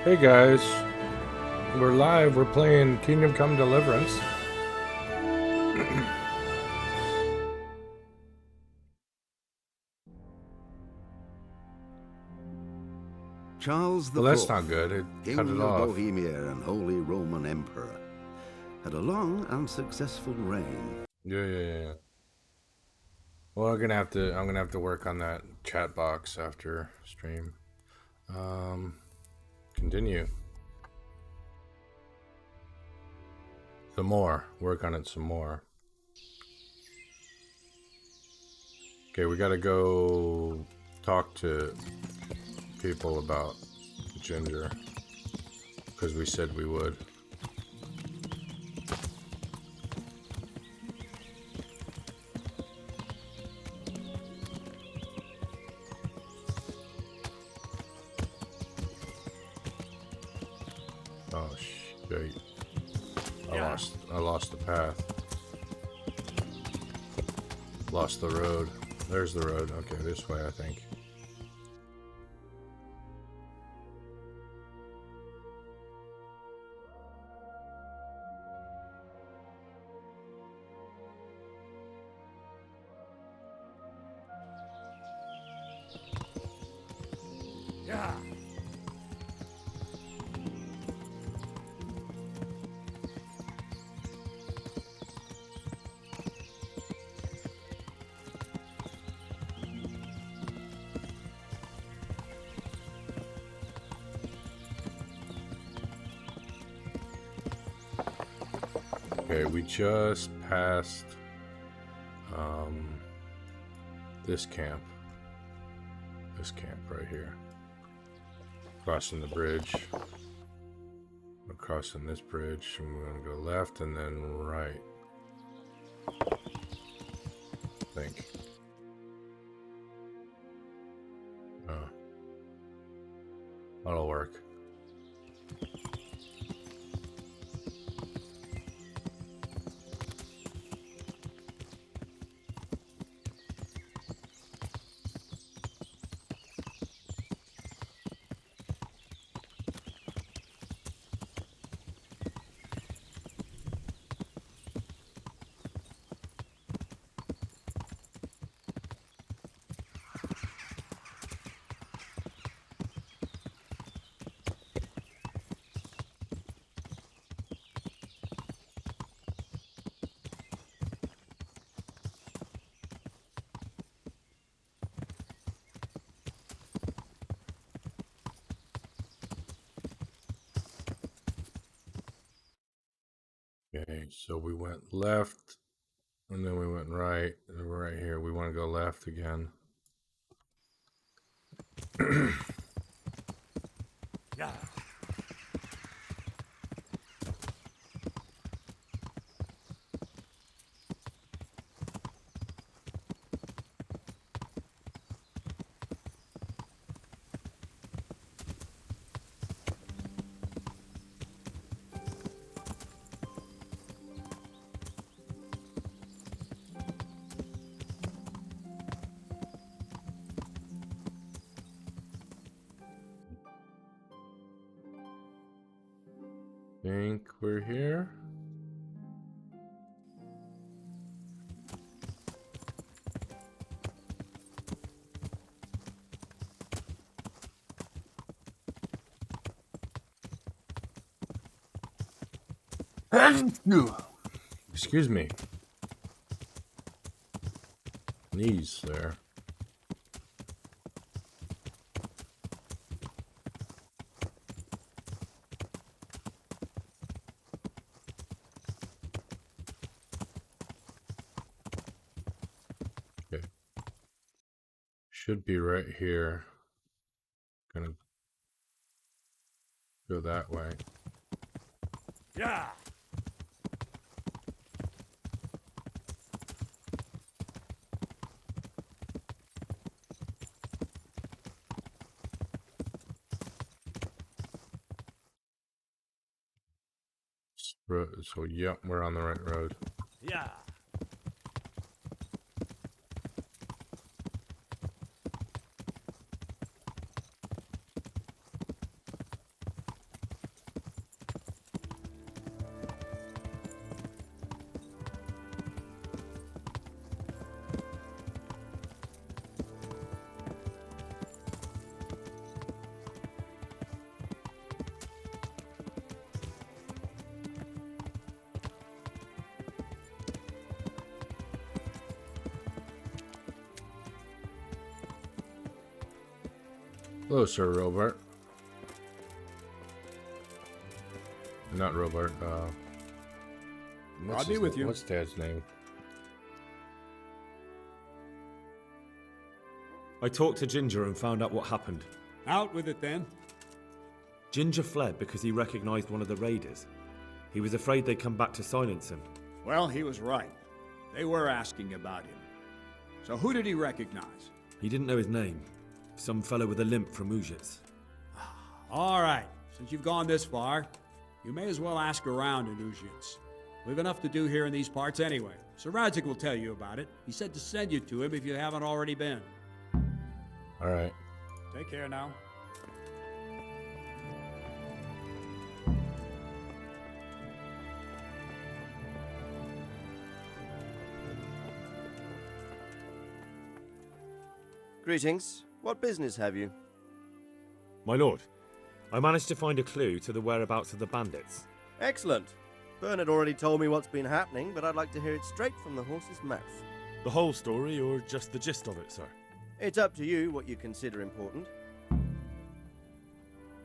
Hey guys, we're live. We're playing Kingdom Come Deliverance. Charles Well, that's not IV, good. It cut it King of off. Bohemia and Holy Roman Emperor, had a long and successful reign. Yeah. Well, I'm gonna have to work on that chat box after stream. Continue. Some more. Work on it some more. Okay, we gotta go talk to people about Ginger because we said we would. Oh shit! I lost the path. Lost the road. There's the road. Okay, this way I think. Yeah. Okay, we just passed this camp. This camp right here. Crossing the bridge. We're crossing this bridge and we're gonna go left and then right. I think. Oh. That'll work. Okay, so we went left and then we went right. And we're right here. We want to go left again. Yeah. Think we're here. Excuse me. Knees there. Okay. Should be right here. Gonna go that way. Yeah. So, yep, we're on the right road. Yeah. Hello, Sir Robert. Not Robert. I'll be with you. What's Dad's name? I talked to Ginger and found out what happened. Out with it then. Ginger fled because he recognized one of the raiders. He was afraid they'd come back to silence him. Well, he was right. They were asking about him. So who did he recognize? He didn't know his name. Some fellow with a limp from Ujits. All right, since you've gone this far, you may as well ask around in Ujits. We've enough to do here in these parts anyway. Sir Radzik will tell you about it. He said to send you to him if you haven't already been. All right. Take care now. Greetings. What business have you? My lord, I managed to find a clue to the whereabouts of the bandits. Excellent. Bernard already told me what's been happening, but I'd like to hear it straight from the horse's mouth. The whole story or just the gist of it, sir? It's up to you what you consider important.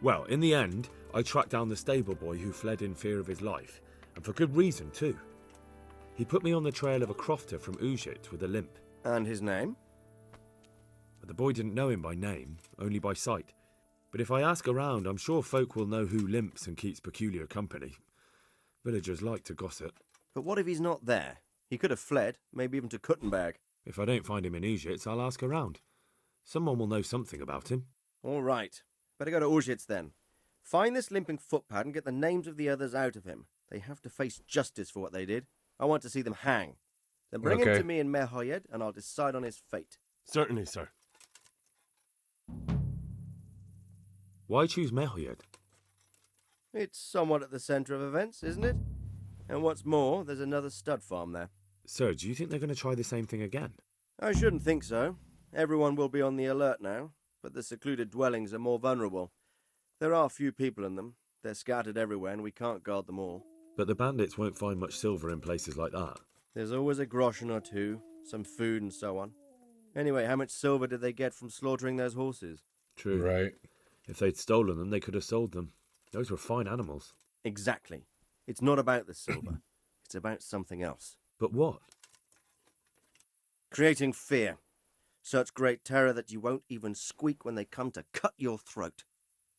Well, in the end, I tracked down the stable boy who fled in fear of his life, and for good reason too. He put me on the trail of a crofter from Ujit with a limp. And his name? But the boy didn't know him by name, only by sight. But if I ask around, I'm sure folk will know who limps and keeps peculiar company. Villagers like to gossip. But what if he's not there? He could have fled, maybe even to Kuttenberg. If I don't find him in Ujits, I'll ask around. Someone will know something about him. All right. Better go to Auschwitz then. Find this limping footpad and get the names of the others out of him. They have to face justice for what they did. I want to see them hang. Then bring him Okay. to me in Mehoyed and I'll decide on his fate. Certainly, sir. Why choose Mehoyed? It's somewhat at the centre of events, isn't it? And what's more, there's another stud farm there. Sir, do you think they're going to try the same thing again? I shouldn't think so. Everyone will be on the alert now, but the secluded dwellings are more vulnerable. There are few people in them. They're scattered everywhere and we can't guard them all. But the bandits won't find much silver in places like that. There's always a groschen or two, some food and so on. Anyway, how much silver did they get from slaughtering those horses? True. Right. If they'd stolen them, they could have sold them. Those were fine animals. Exactly. It's not about the silver. It's about something else. But what? Creating fear. Such great terror that you won't even squeak when they come to cut your throat.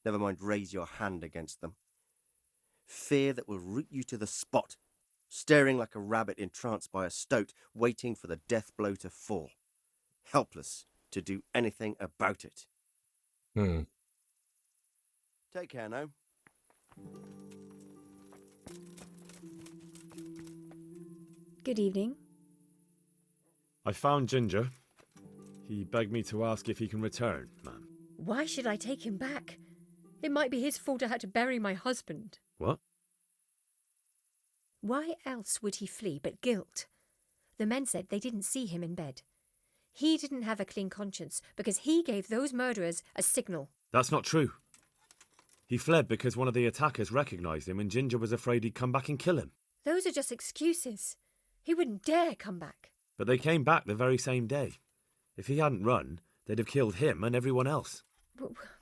Never mind raise your hand against them. Fear that will root you to the spot, staring like a rabbit entranced by a stoat, waiting for the death blow to fall. Helpless to do anything about it. Take care now. Good evening. I found Ginger. He begged me to ask if he can return, ma'am. Why should I take him back? It might be his fault I had to bury my husband. What? Why else would he flee but guilt? The men said they didn't see him in bed. He didn't have a clean conscience because he gave those murderers a signal. That's not true. He fled because one of the attackers recognized him and Ginger was afraid he'd come back and kill him. Those are just excuses. He wouldn't dare come back. But they came back the very same day. If he hadn't run, they'd have killed him and everyone else.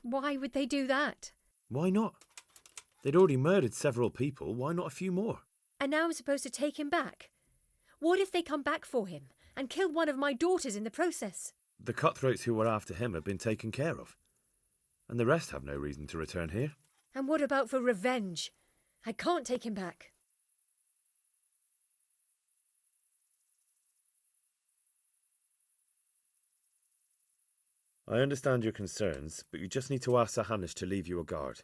Why would they do that? Why not? They'd already murdered several people. Why not a few more? And now I'm supposed to take him back? What if they come back for him and kill one of my daughters in the process? The cutthroats who were after him have been taken care of. And the rest have no reason to return here. And what about for revenge? I can't take him back. I understand your concerns, but you just need to ask Sir Hanish to leave you a guard.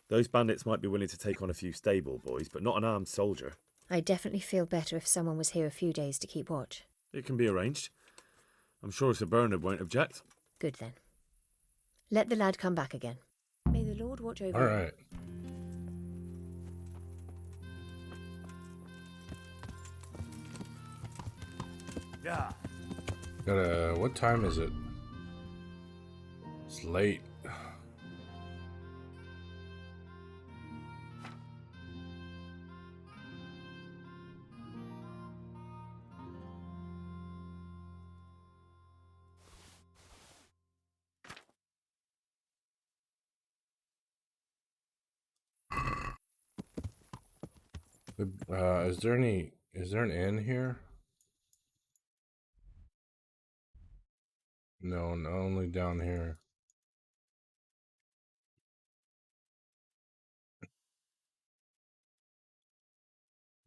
Those bandits might be willing to take on a few stable boys, but not an armed soldier. I'd definitely feel better if someone was here a few days to keep watch. It can be arranged. I'm sure Sir Bernard won't object. Good then. Let the lad come back again. May the Lord watch over All you. right. Yeah. What time is it? It's late. Is there an inn here? No, only down here.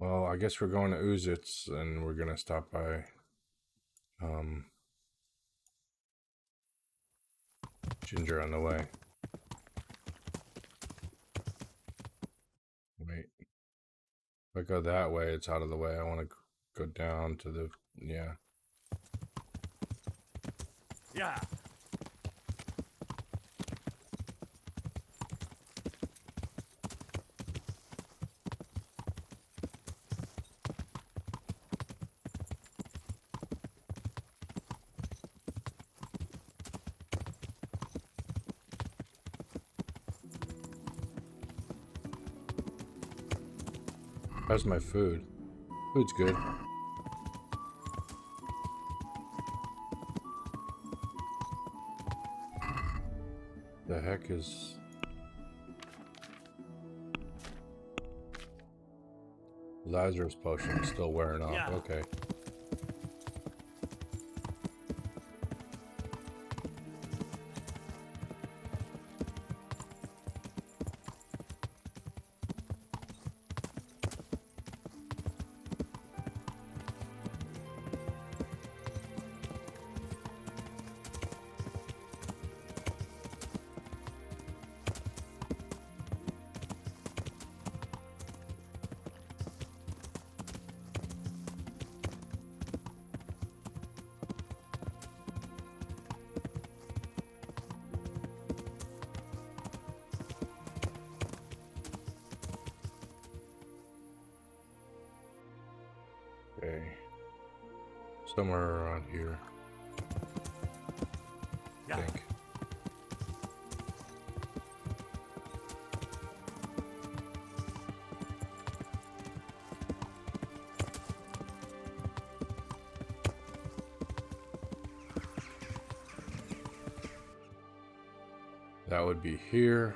Well, I guess we're going to Uzitz, and we're gonna stop by Ginger on the way. Wait. If I go that way, it's out of the way. I want to go down to the... Yeah. Yeah. How's my food? Food's good. The heck is... Lazarus potion is still wearing off. Yeah. Okay. Okay. Somewhere around here, I Yeah. think. That would be here.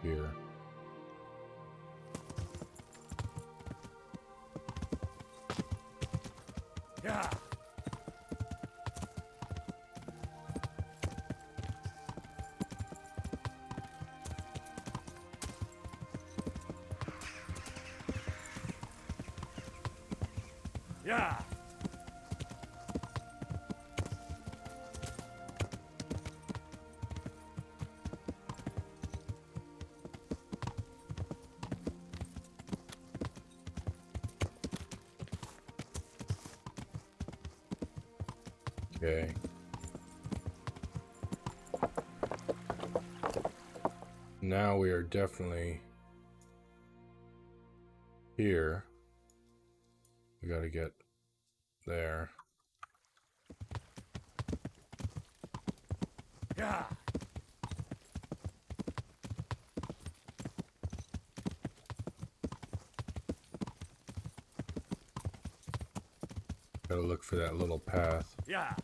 Here. Yeah. Yeah. Okay. Now we are definitely here. We gotta get there. Yeah. Gotta look for that little path. Yeah.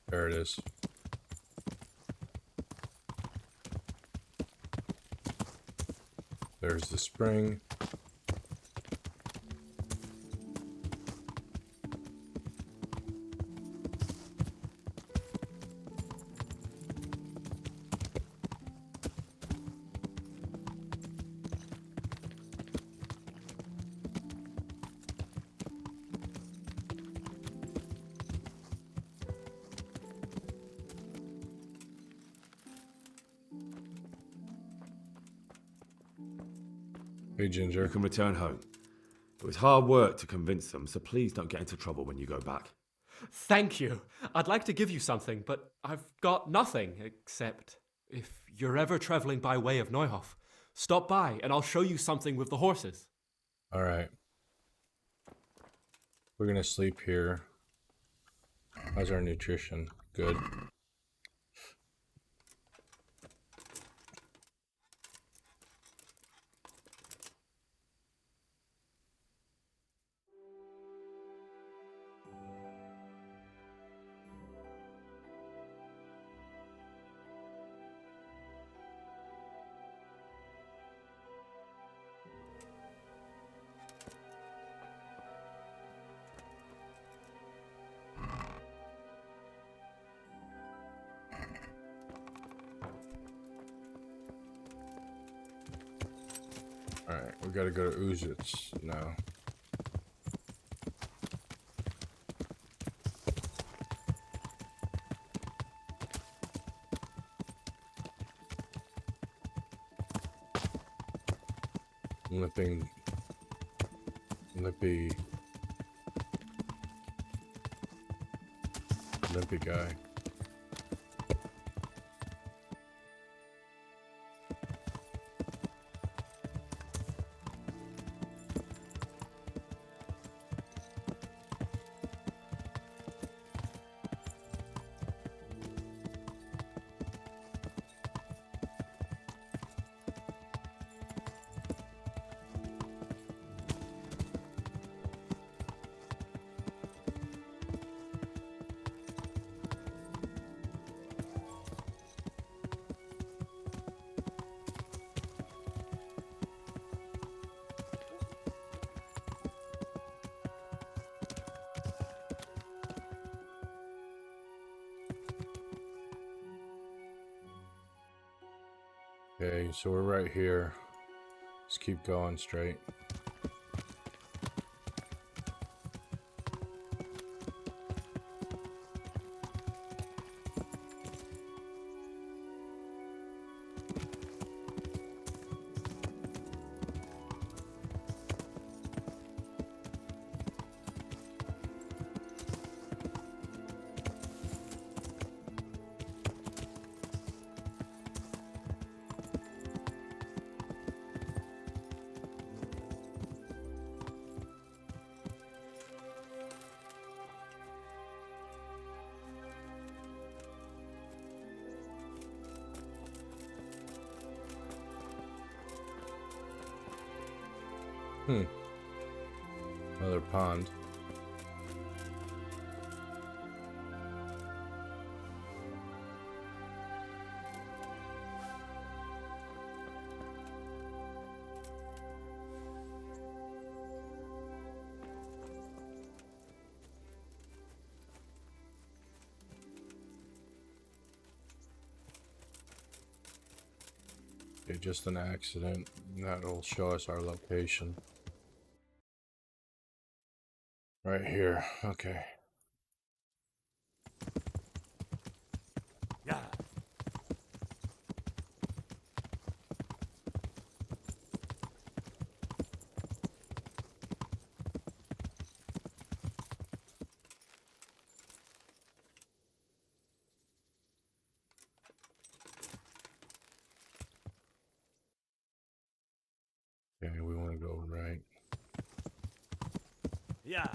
There it is. There's the spring. Hey, Ginger. You can return home. It was hard work to convince them, so please don't get into trouble when you go back. Thank you. I'd like to give you something, but I've got nothing except if you're ever traveling by way of Neuhof, stop by and I'll show you something with the horses. All right. We're gonna sleep here. How's our nutrition? Good. Alright, we gotta go to Uzits now. Limpy guy. Okay, so we're right here. Let's keep going straight. Another pond. Okay, just an accident. That'll show us our location. Right here. Okay. Yeah. Okay, we want to go right. Yeah.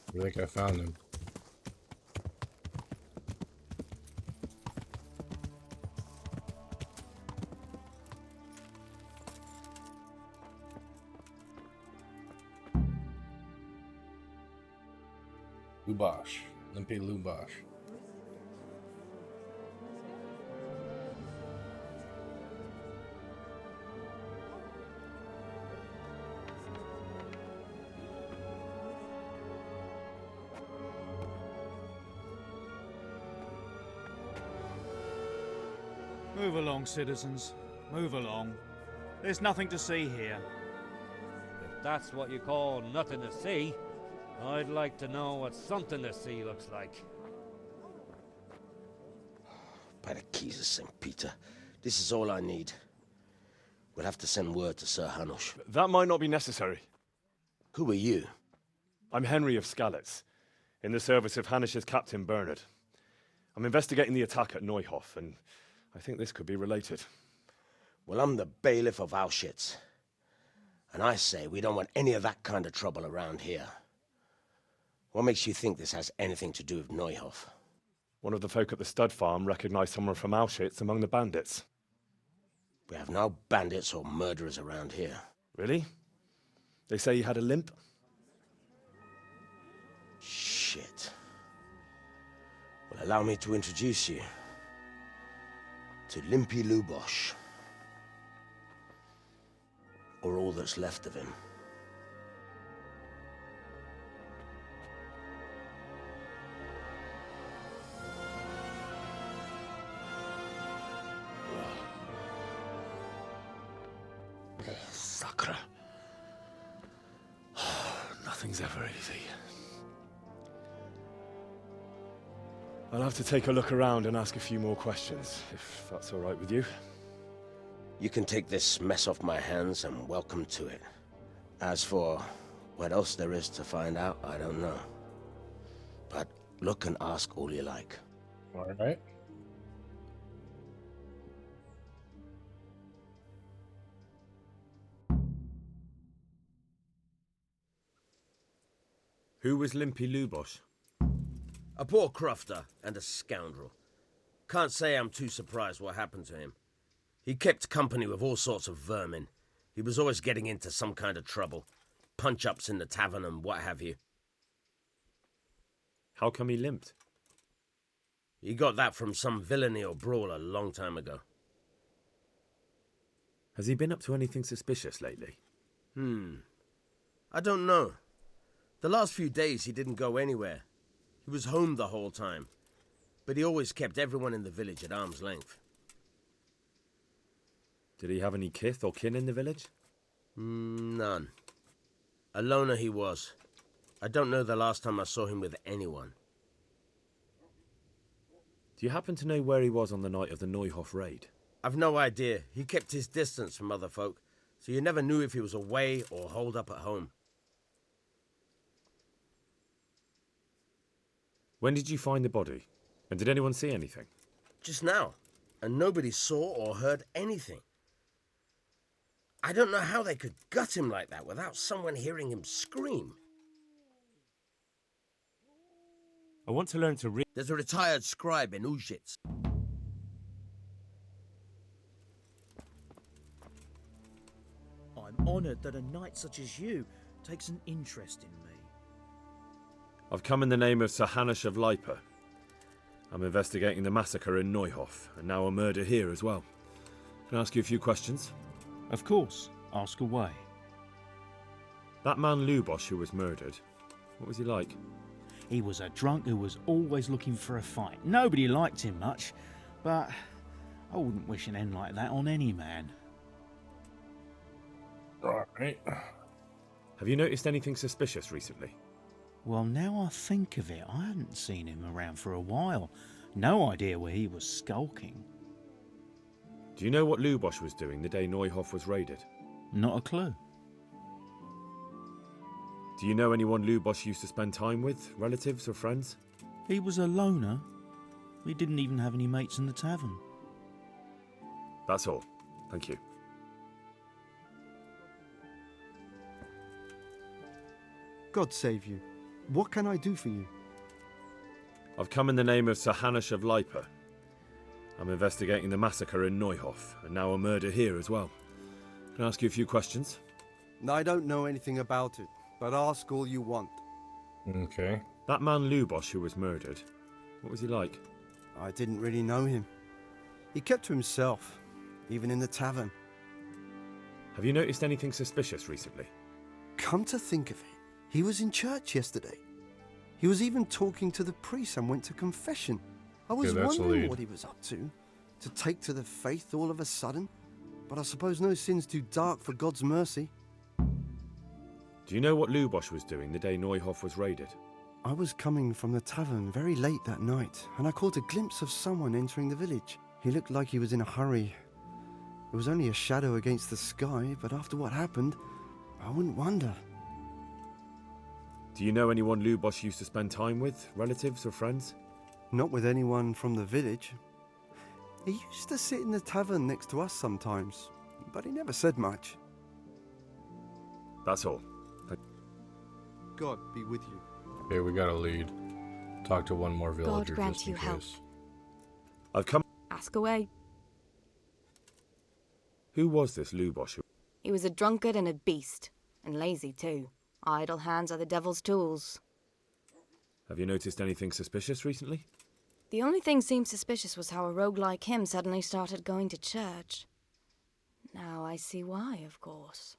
I think I found him. Lubosh. Limpy Lubosh. Move along, citizens. Move along. There's nothing to see here. If that's what you call nothing to see, I'd like to know what something to see looks like. By the keys of St. Peter, this is all I need. We'll have to send word to Sir Hanush. That might not be necessary. Who are you? I'm Henry of Skalitz, in the service of Hanush's Captain Bernard. I'm investigating the attack at Neuhof, and I think this could be related. Well, I'm the bailiff of Auschwitz. And I say we don't want any of that kind of trouble around here. What makes you think this has anything to do with Neuhof? One of the folk at the stud farm recognized someone from Auschwitz among the bandits. We have no bandits or murderers around here. Really? They say he had a limp? Shit. Well, allow me to introduce you to Limpy Lubosh. Or all that's left of him. Sacre. Nothing's ever easy. I'll have to take a look around and ask a few more questions, if that's all right with you. You can take this mess off my hands and welcome to it. As for what else there is to find out, I don't know. But look and ask all you like. All right. Who was Limpy Lubosh? A poor crofter and a scoundrel. Can't say I'm too surprised what happened to him. He kept company with all sorts of vermin. He was always getting into some kind of trouble. Punch-ups in the tavern and what have you. How come he limped? He got that from some villainy or brawl a long time ago. Has he been up to anything suspicious lately? I don't know. The last few days he didn't go anywhere. He was home the whole time. But he always kept everyone in the village at arm's length. Did he have any kith or kin in the village? None. A loner he was. I don't know the last time I saw him with anyone. Do you happen to know where he was on the night of the Neuhof raid? I've no idea. He kept his distance from other folk, so you never knew if he was away or holed up at home. When did you find the body? And did anyone see anything? Just now, and nobody saw or heard anything. I don't know how they could gut him like that without someone hearing him scream. I want to learn to read. There's a retired scribe in Ujits. I'm honoured that a knight such as you takes an interest in me. I've come in the name of Sir Hanush of Lipa. I'm investigating the massacre in Neuhof, and now a murder here as well. Can I ask you a few questions? Of course. Ask away. That man Lubosh who was murdered, what was he like? He was a drunk who was always looking for a fight. Nobody liked him much, but I wouldn't wish an end like that on any man. All right. Have you noticed anything suspicious recently? Well, now I think of it, I hadn't seen him around for a while. No idea where he was skulking. Do you know what Lubosh was doing the day Neuhof was raided? Not a clue. Do you know anyone Lubosh used to spend time with, relatives or friends? He was a loner. We didn't even have any mates in the tavern. That's all. Thank you. God save you. What can I do for you? I've come in the name of Sir Hanush of Lipa. I'm investigating the massacre in Neuhof, and now a murder here as well. Can I ask you a few questions? I don't know anything about it, but ask all you want. Okay. That man Lubosh who was murdered, what was he like? I didn't really know him. He kept to himself, even in the tavern. Have you noticed anything suspicious recently? Come to think of it, he was in church yesterday. He was even talking to the priest and went to confession. I was wondering what he was up to take to the faith all of a sudden. But I suppose no sin's too dark for God's mercy. Do you know what Lubosh was doing the day Neuhof was raided? I was coming from the tavern very late that night, and I caught a glimpse of someone entering the village. He looked like he was in a hurry. It was only a shadow against the sky, but after what happened, I wouldn't wonder. Do you know anyone Lubosh used to spend time with, relatives or friends? Not with anyone from the village. He used to sit in the tavern next to us sometimes, but he never said much. That's all. God be with you. Okay, we got a lead. Talk to one more villager grant just in you help. case. I've come... Ask away. Who was this Lubosh? He was a drunkard and a beast, and lazy too. Idle hands are the devil's tools. Have you noticed anything suspicious recently? The only thing seemed suspicious was how a rogue like him suddenly started going to church. Now I see why, of course.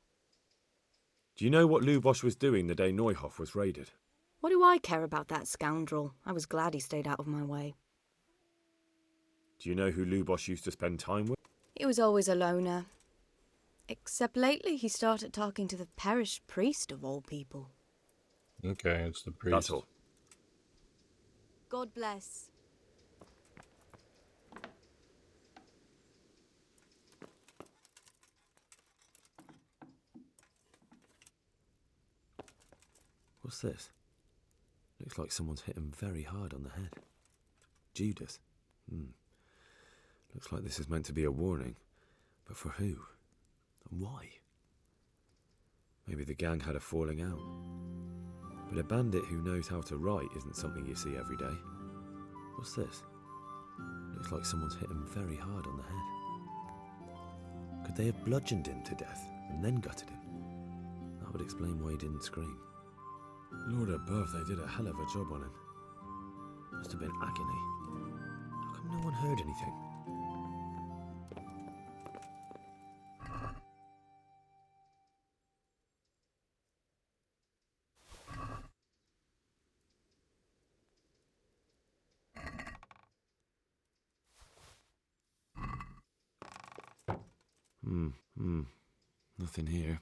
Do you know what Lubosch was doing the day Neuhof was raided? What do I care about that scoundrel? I was glad he stayed out of my way. Do you know who Lubosch used to spend time with? He was always a loner. Except lately he started talking to the parish priest of all people. Okay, it's the priest. That's all. God bless. What's this? Looks like someone's hit him very hard on the head. Judas. Looks like this is meant to be a warning. But for who? And why? Maybe the gang had a falling out. But a bandit who knows how to write isn't something you see every day. What's this? Looks like someone's hit him very hard on the head. Could they have bludgeoned him to death and then gutted him? That would explain why he didn't scream. Lord above, they did a hell of a job on him. Must have been agony. How come no one heard anything? Nothing here.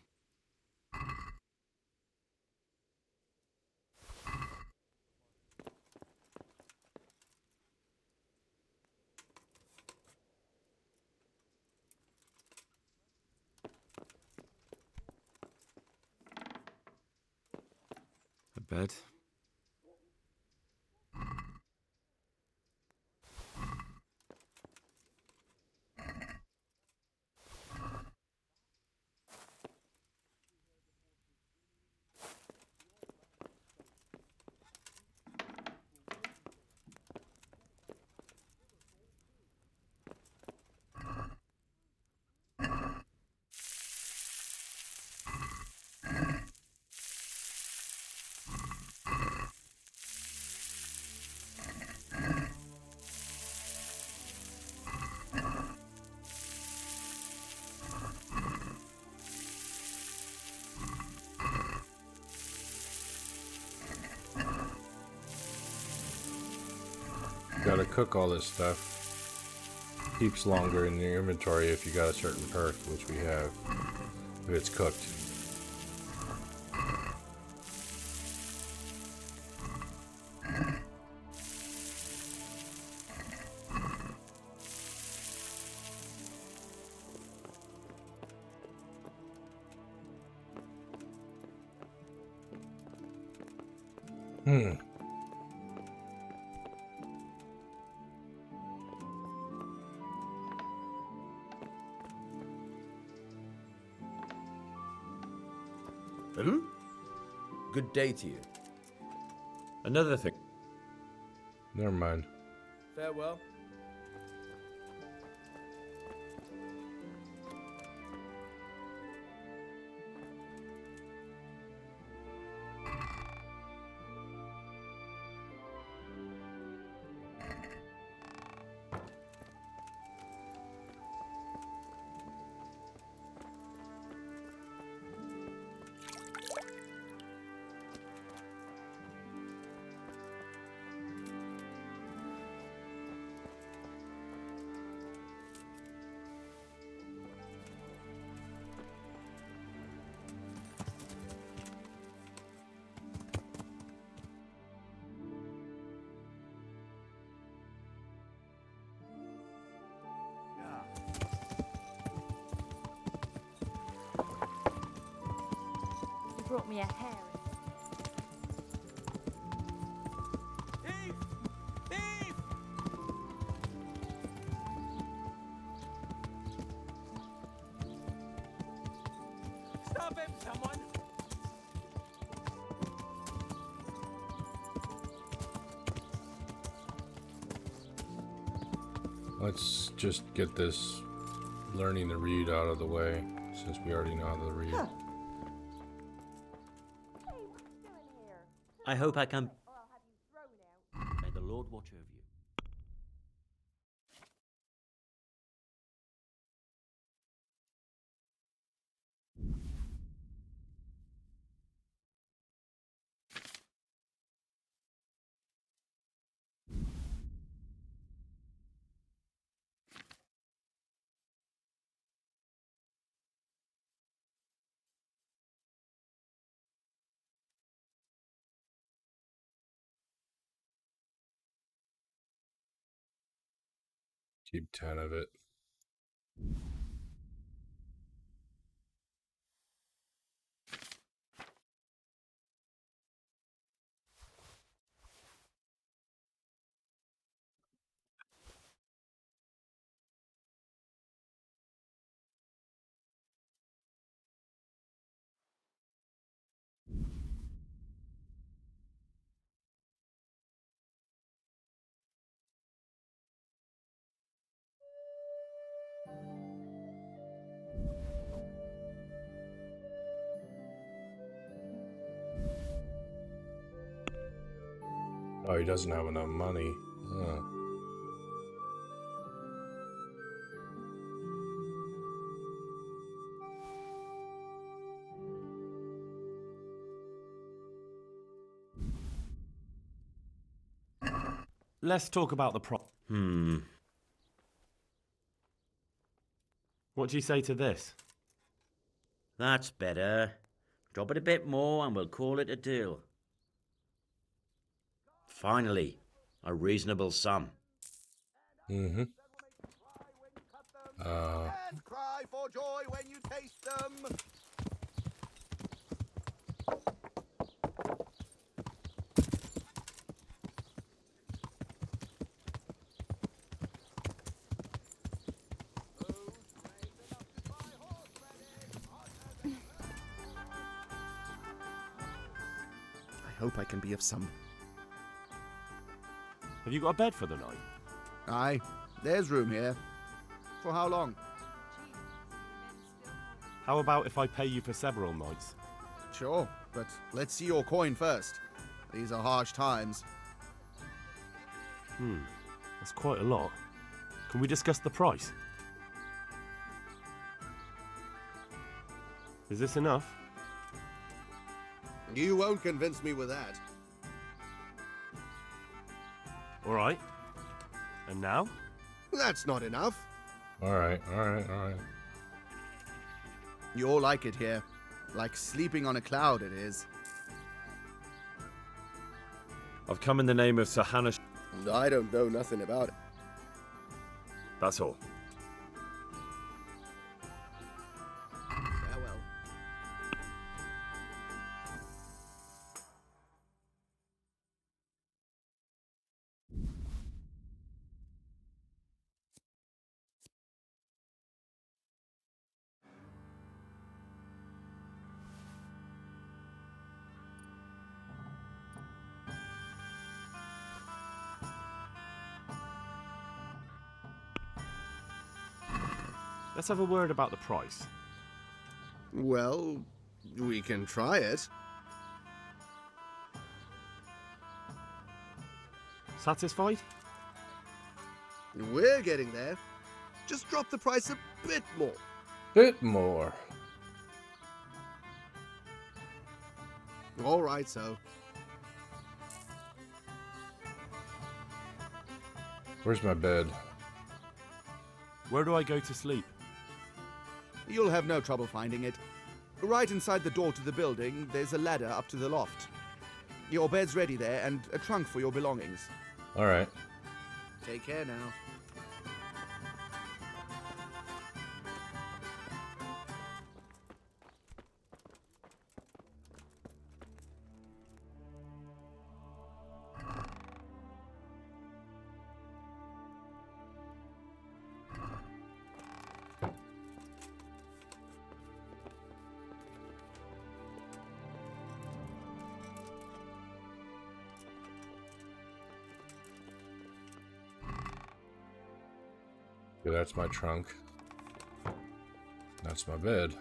A bed. Gotta cook all this stuff. Keeps longer in your inventory if you got a certain perk, which we have, if it's cooked. Good day to you. Another thing. Never mind. Farewell. Brought me a herring. Thief! Thief! Stop him, someone! Let's just get this learning to read out of the way, since we already know how to read. Huh. I hope I can... watcher of you. Keep 10 of it. Oh, he doesn't have enough money. Huh. Let's talk about the What do you say to this? That's better. Drop it a bit more and we'll call it a deal. Finally, a reasonable sum. Mm-hmm. And cry for joy when you taste them. I hope I can be of some. Have you got a bed for the night? Aye, there's room here. For how long? How about if I pay you for several nights? Sure, but let's see your coin first. These are harsh times. That's quite a lot. Can we discuss the price? Is this enough? You won't convince me with that. All right. And now? That's not enough. All right. You'll like it here. Like sleeping on a cloud, it is. I've come in the name of Sir Hannah. I don't know nothing about it. That's all. Farewell. Let's have a word about the price. Well, we can try it. Satisfied? We're getting there. Just drop the price a bit more. Bit more. All right, so. Where's my bed? Where do I go to sleep? You'll have no trouble finding it. Right inside the door to the building, there's a ladder up to the loft. Your bed's ready there, and a trunk for your belongings. All right. Take care now. Okay, that's my trunk. That's my bed.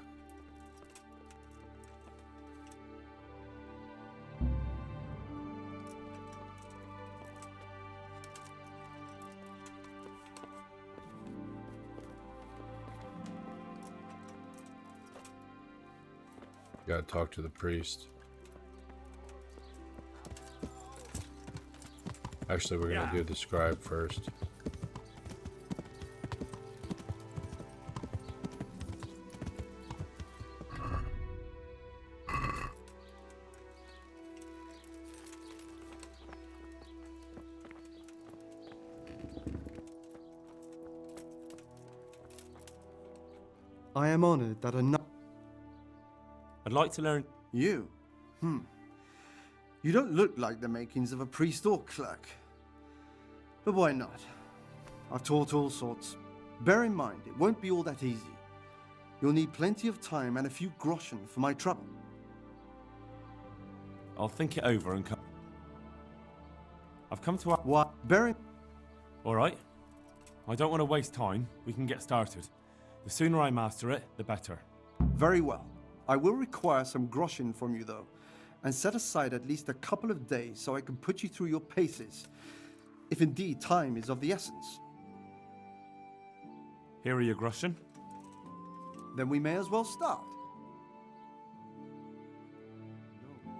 Gotta talk to the priest. Actually, we're gonna do the scribe first. I am honored that I'd like to learn. You? You don't look like the makings of a priest or clerk. But why not? I've taught all sorts. Bear in mind, it won't be all that easy. You'll need plenty of time and a few groschen for my trouble. I'll think it over and come. I've come to. What? All right. I don't want to waste time. We can get started. The sooner I master it, the better. Very well. I will require some groschen from you, though, and set aside at least a couple of days so I can put you through your paces, if indeed time is of the essence. Here are your groschen. Then we may as well start. No.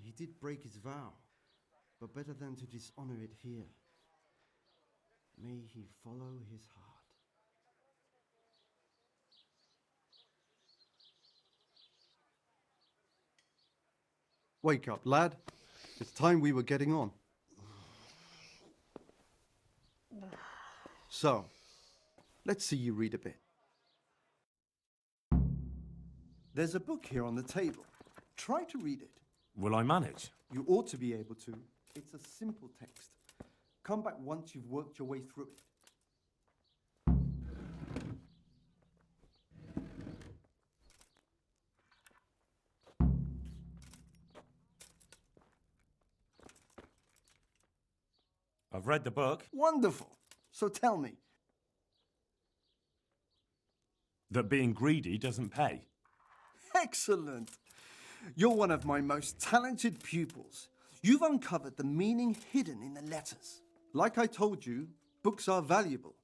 He did break his vow, but better than to dishonor it here. May he follow his heart. Wake up, lad. It's time we were getting on. So, let's see you read a bit. There's a book here on the table. Try to read it. Will I manage? You ought to be able to. It's a simple text. Come back once you've worked your way through it. I've read the book. Wonderful. So tell me. That being greedy doesn't pay. Excellent. You're one of my most talented pupils. You've uncovered the meaning hidden in the letters. Like I told you, books are valuable,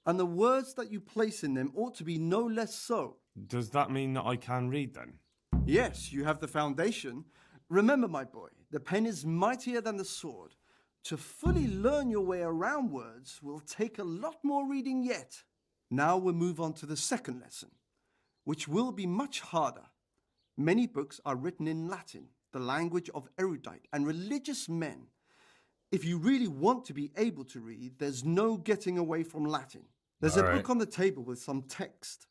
and the words that you place in them ought to be no less so. Does that mean that I can read then? Yes, you have the foundation. Remember, my boy, the pen is mightier than the sword. To fully learn your way around words will take a lot more reading yet. Now we'll move on to the second lesson, which will be much harder. Many books are written in Latin, the language of erudite and religious men. If you really want to be able to read, there's no getting away from Latin. There's a book on the table with some text.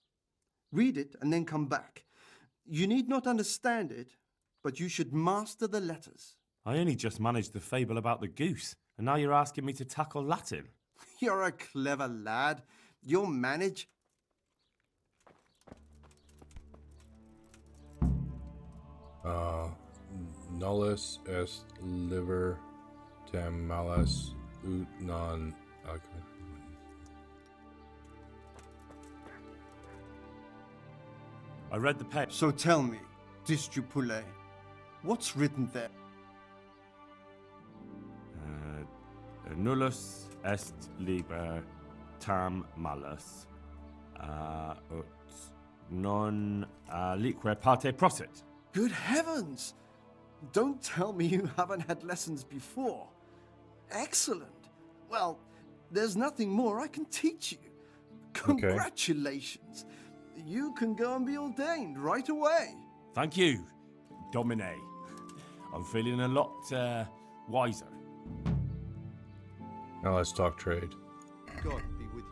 Read it and then come back. You need not understand it, but you should master the letters. I only just managed the fable about the goose, and now you're asking me to tackle Latin. You're a clever lad. You'll manage. Nullus est liber tem malus ut non. I read the page. So tell me, Discipule, what's written there? Nullus est liber tam malus ut non lique parte prosit. Good heavens! Don't tell me you haven't had lessons before. Excellent. Well, there's nothing more I can teach you. Congratulations. You can go and be ordained right away. Thank you, Domine. I'm feeling a lot wiser. Now let's talk trade. God be with you.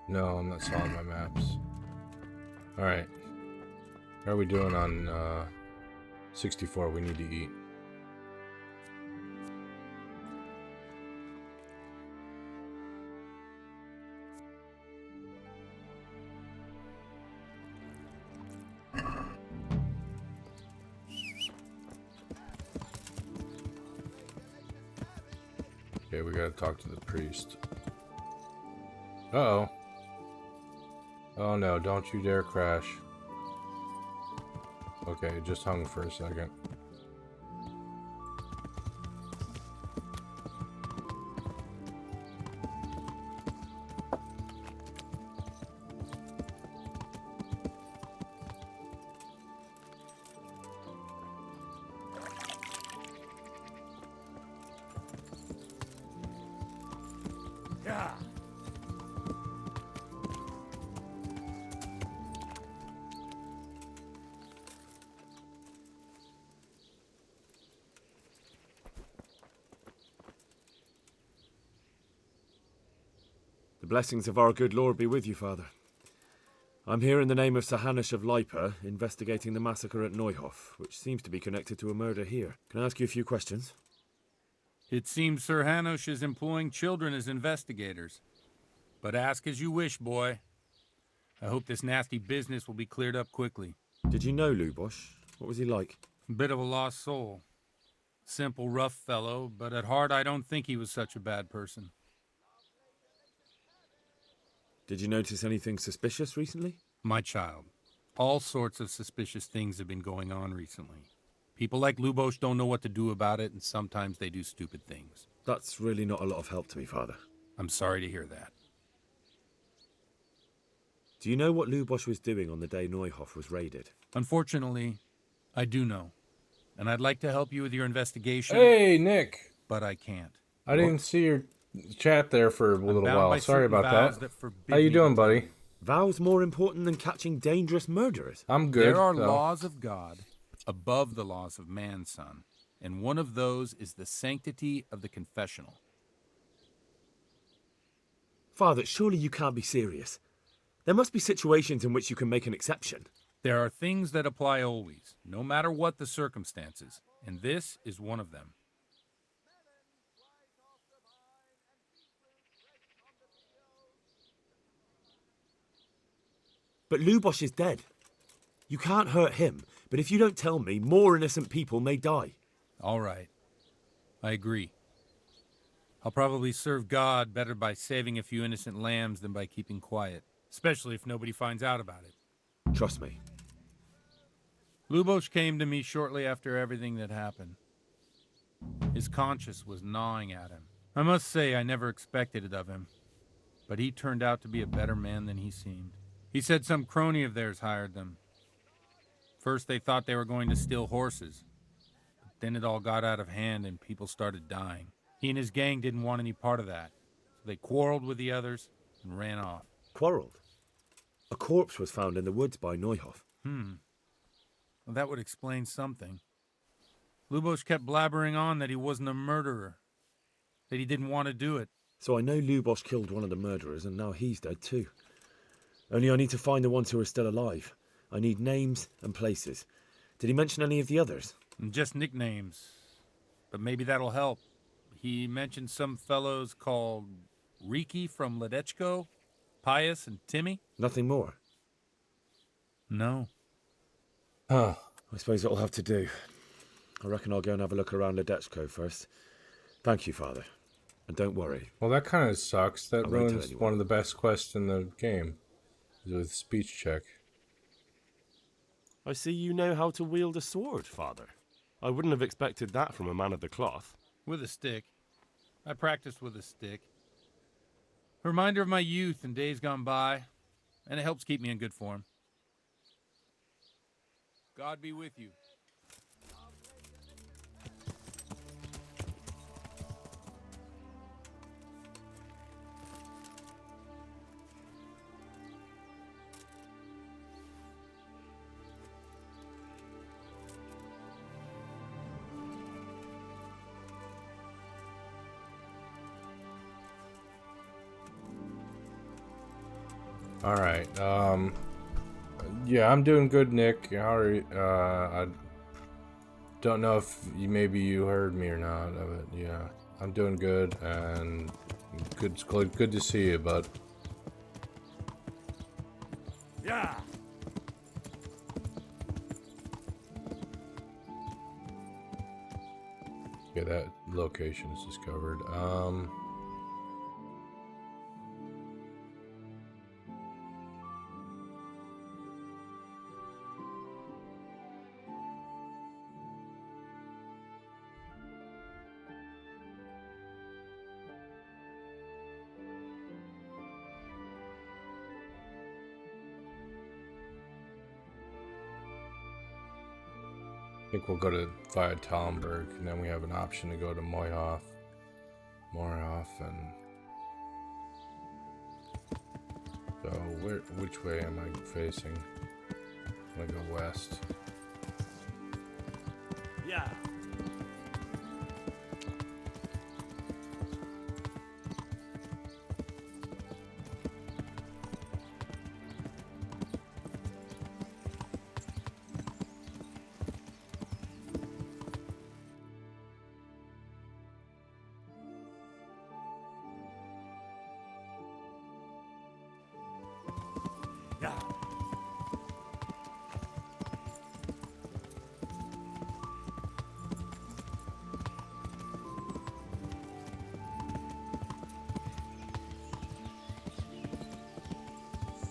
No, I'm not selling my maps. Alright. How are we doing on 64? We need to eat. Okay, we gotta talk to the priest. Uh-oh. Oh no, don't you dare crash. Okay, it just hung for a second. Yeah. The blessings of our good Lord be with you, Father. I'm here in the name of Sir Hanush of Lipa, investigating the massacre at Neuhof, which seems to be connected to a murder here. Can I ask you a few questions? It seems Sir Hanush is employing children as investigators. But ask as you wish, boy. I hope this nasty business will be cleared up quickly. Did you know Lubosh? What was he like? A bit of a lost soul. Simple, rough fellow, but at heart I don't think he was such a bad person. Did you notice anything suspicious recently? My child, all sorts of suspicious things have been going on recently. People like Lubosh don't know what to do about it, and sometimes they do stupid things. That's really not a lot of help to me, Father. I'm sorry to hear that. Do you know what Lubosh was doing on the day Neuhof was raided? Unfortunately, I do know. And I'd like to help you with your investigation. Hey, Nick! But I can't. I didn't see your chat there for a little while. Sorry about that. How you doing, buddy? Vows more important than catching dangerous murderers? I'm good. There are laws of God above the laws of man, son. And one of those is the sanctity of the confessional. Father, surely you can't be serious. There must be situations in which you can make an exception. There are things that apply always, no matter what the circumstances, and this is one of them. But Lubosh is dead. You can't hurt him, but if you don't tell me, more innocent people may die. All right. I agree. I'll probably serve God better by saving a few innocent lambs than by keeping quiet, especially if nobody finds out about it. Trust me. Lubosh came to me shortly after everything that happened. His conscience was gnawing at him. I must say I never expected it of him, but he turned out to be a better man than he seemed. He said some crony of theirs hired them. First they thought they were going to steal horses, but then it all got out of hand and people started dying. He and his gang didn't want any part of that, so they quarreled with the others and ran off. Quarreled? A corpse was found in the woods by Neuhof. Well, that would explain something. Lubosh kept blabbering on that he wasn't a murderer, that he didn't want to do it. So I know Lubosh killed one of the murderers, and now he's dead too. Only I need to find the ones who are still alive. I need names and places. Did he mention any of the others? Just nicknames, but maybe that'll help. He mentioned some fellows called Riki from Ledechko, Pius and Timmy. Nothing more? No. I suppose it'll have to do. I reckon I'll go and have a look around Ledechko first. Thank you, Father. And don't worry. Well, that kind of sucks. That I won't tell ruins anyone. one of the best quests in the game. With speech check. I see you know how to wield a sword, Father. I wouldn't have expected that from a man of the cloth. With a stick. I practiced with a stick. A reminder of my youth and days gone by, and it helps keep me in good form. God be with you. All right. Yeah, I'm doing good, Nick. How are you? I don't know if maybe you heard me or not. But yeah, I'm doing good, and good to see you, bud. Yeah. Yeah, that look. locations discovered. I think we'll go to via Talmberg, and then we have an option to go to Moyhoff, and so which way am I facing? I'm gonna go west. Yeah.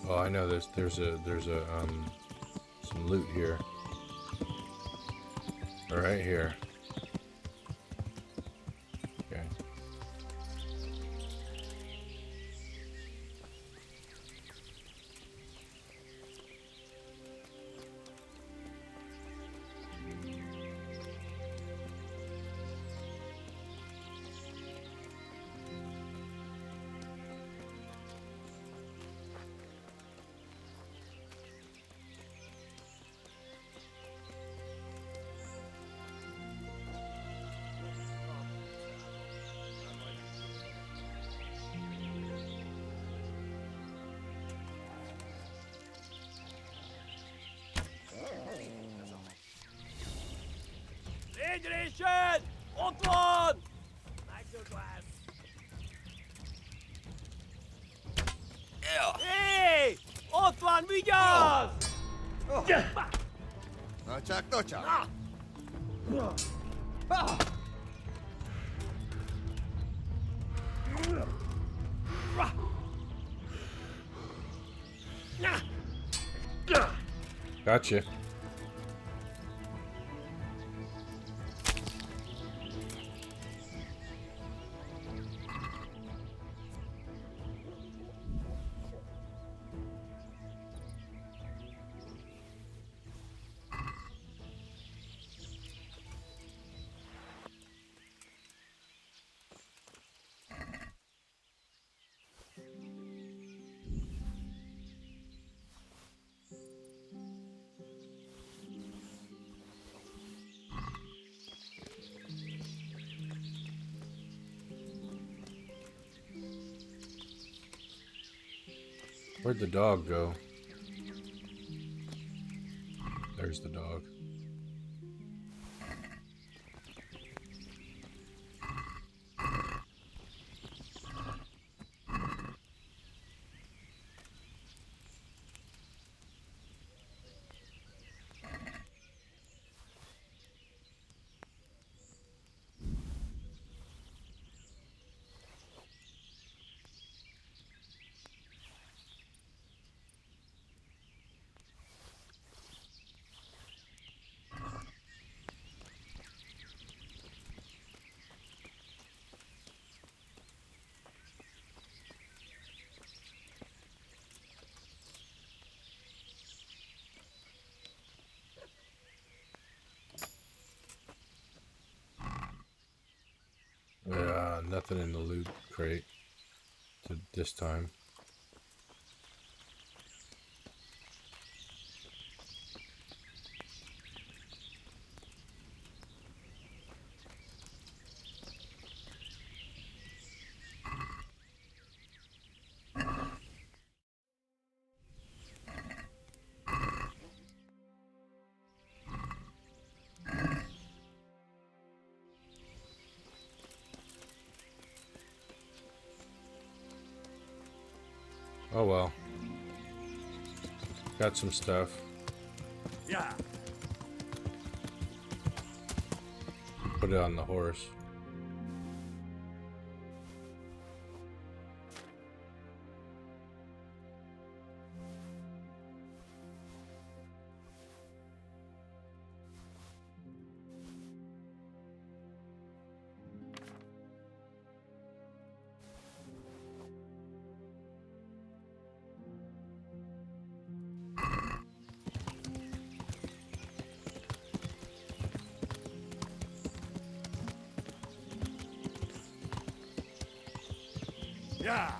Oh, I know there's some loot here. Right here. Okay. Hydration! Otwan! Nitroglass! Hey! Otwan, vigyázz! Nocsák, nocsák! Gotcha. Where'd the dog go? There's the dog. Nothing in the loot crate this time. Oh well. Got some stuff. Yeah. Put it on the horse. Yeah.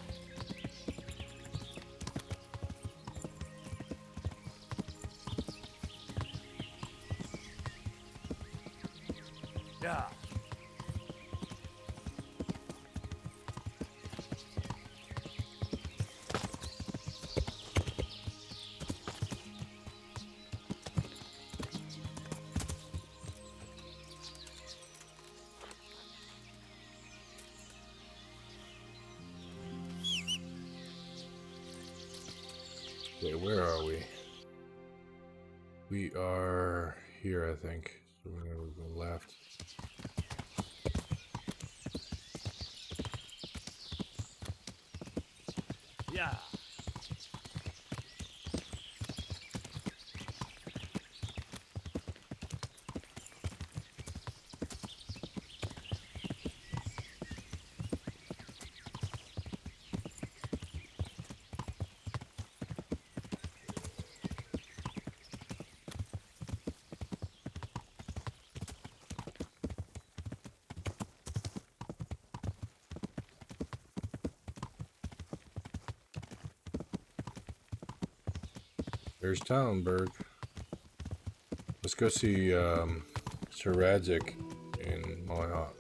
Yeah. Okay, where are we? We are here, I think. So we're gonna go left. Yeah. There's Tallenberg. Let's go see Sir Radzik in Morihoff.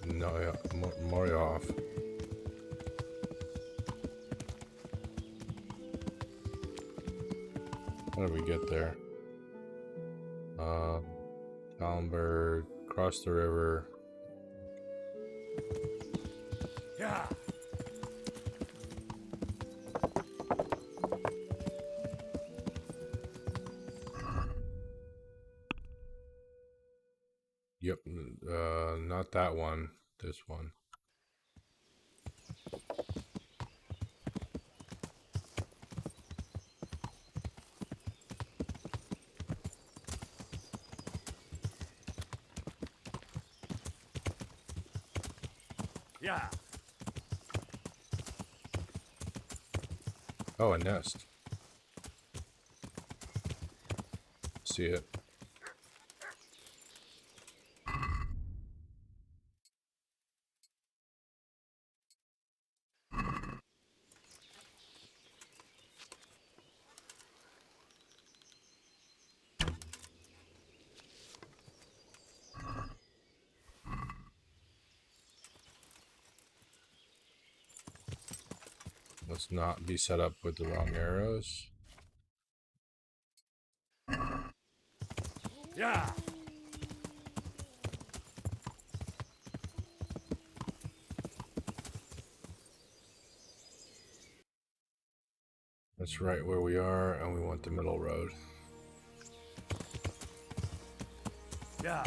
How do we get there? Tallenberg, cross the river. Yeah. Yep, not that one. This one. Yeah. Oh, a nest. See it. Let's not be set up with the wrong arrows. Yeah. That's right where we are, and we want the middle road. Yeah.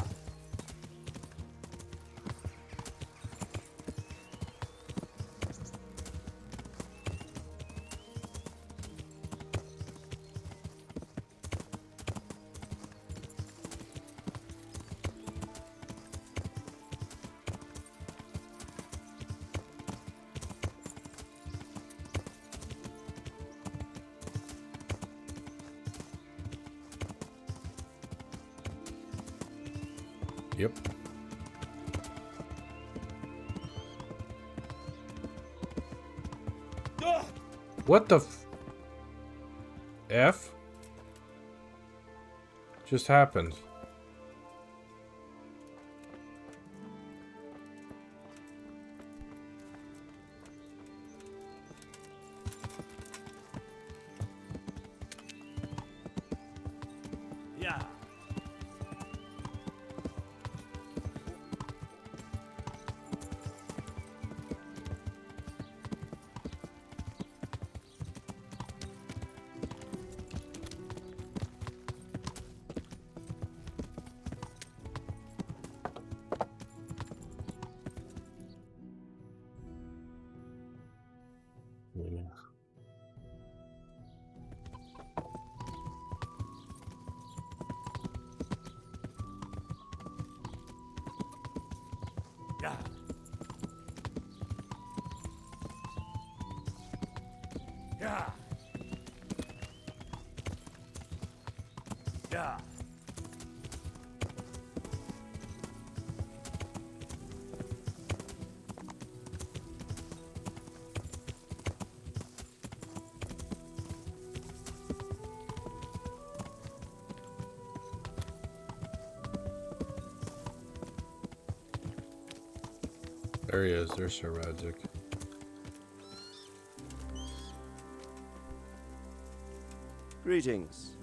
Yep. What the F just happened? Yeah. Yeah. Yeah. Yeah. Yeah. There he is. There's Sir Radzik. Greetings.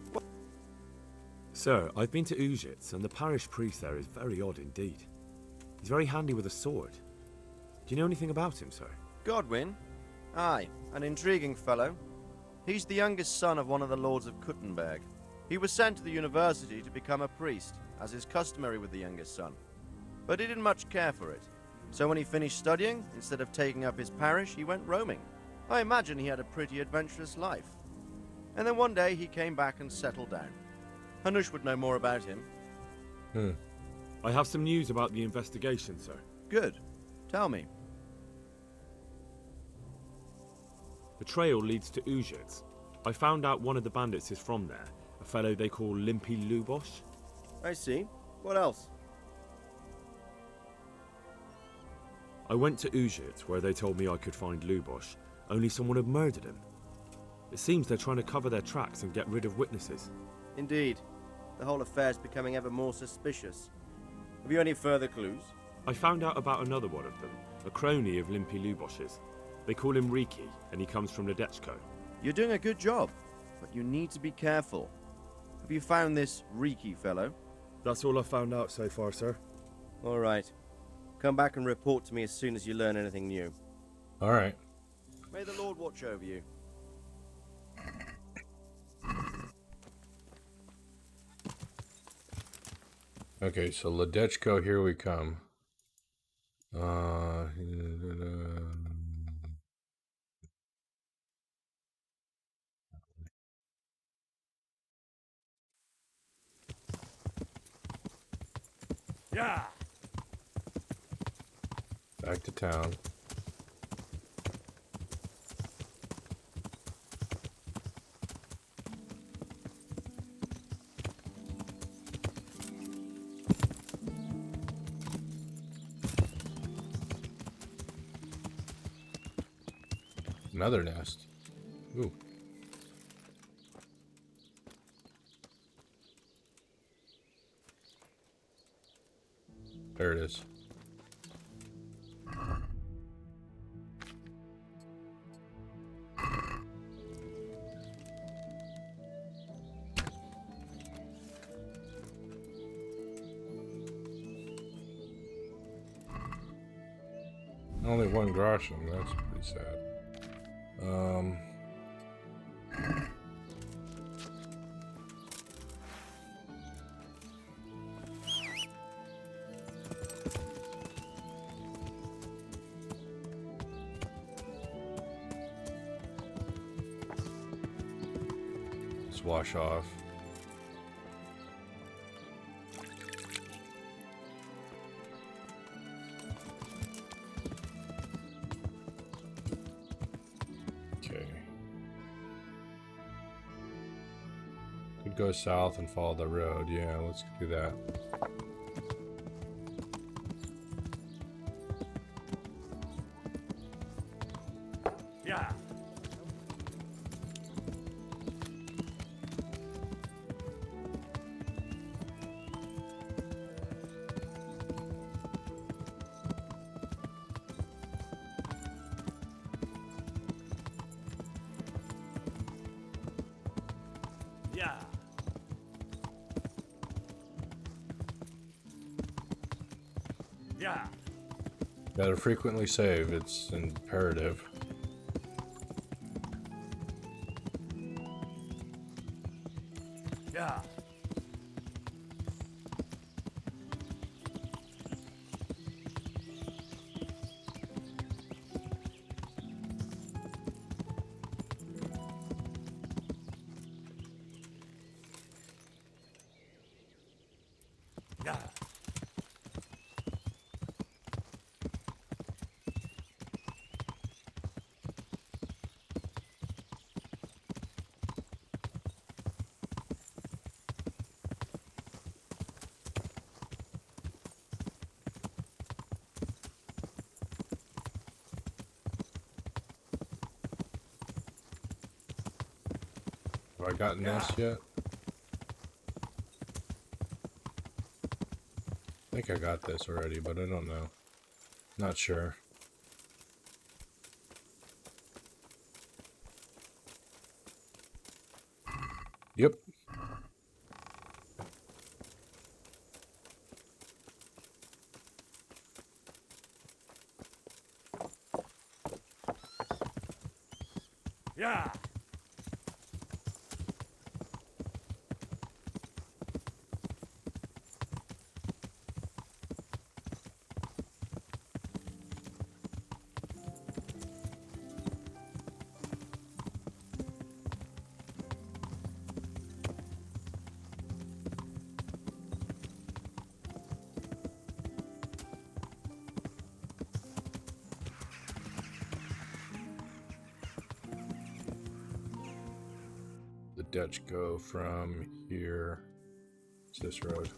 Sir, I've been to Ujits, and the parish priest there is very odd indeed. He's very handy with a sword. Do you know anything about him, sir? Godwin? Aye, an intriguing fellow. He's the youngest son of one of the lords of Kuttenberg. He was sent to the university to become a priest, as is customary with the youngest son. But he didn't much care for it. So when he finished studying, instead of taking up his parish, he went roaming. I imagine he had a pretty adventurous life. And then one day he came back and settled down. Hanush would know more about him. I have some news about the investigation, sir. Good. Tell me. The trail leads to Ujits. I found out one of the bandits is from there, a fellow they call Limpy Lubosh. I see. What else? I went to Ujits, where they told me I could find Lubosh, only someone had murdered him. It seems they're trying to cover their tracks and get rid of witnesses. Indeed. The whole affair's becoming ever more suspicious. Have you any further clues? I found out about another one of them, a crony of Limpy Lubosh's. They call him Riki, and he comes from Nadechko. You're doing a good job, but you need to be careful. Have you found this Riki fellow? That's all I've found out so far, sir. All right. Come back and report to me as soon as you learn anything new. All right. May the Lord watch over you. Okay, so Ladechko, here we come. Yeah. Back to town. Another nest. Ooh. There it is. Only one groschen, that's pretty sad. Let's wash off. Go south and follow the road. Yeah, let's do that. Yeah. Yeah. Yeah. Gotta frequently save, it's imperative. Yeah. Yeah. Have I gotten this yet? I think I got this already, but I don't know. Not sure. Yep. Yeah. The Dutch go from here to this road.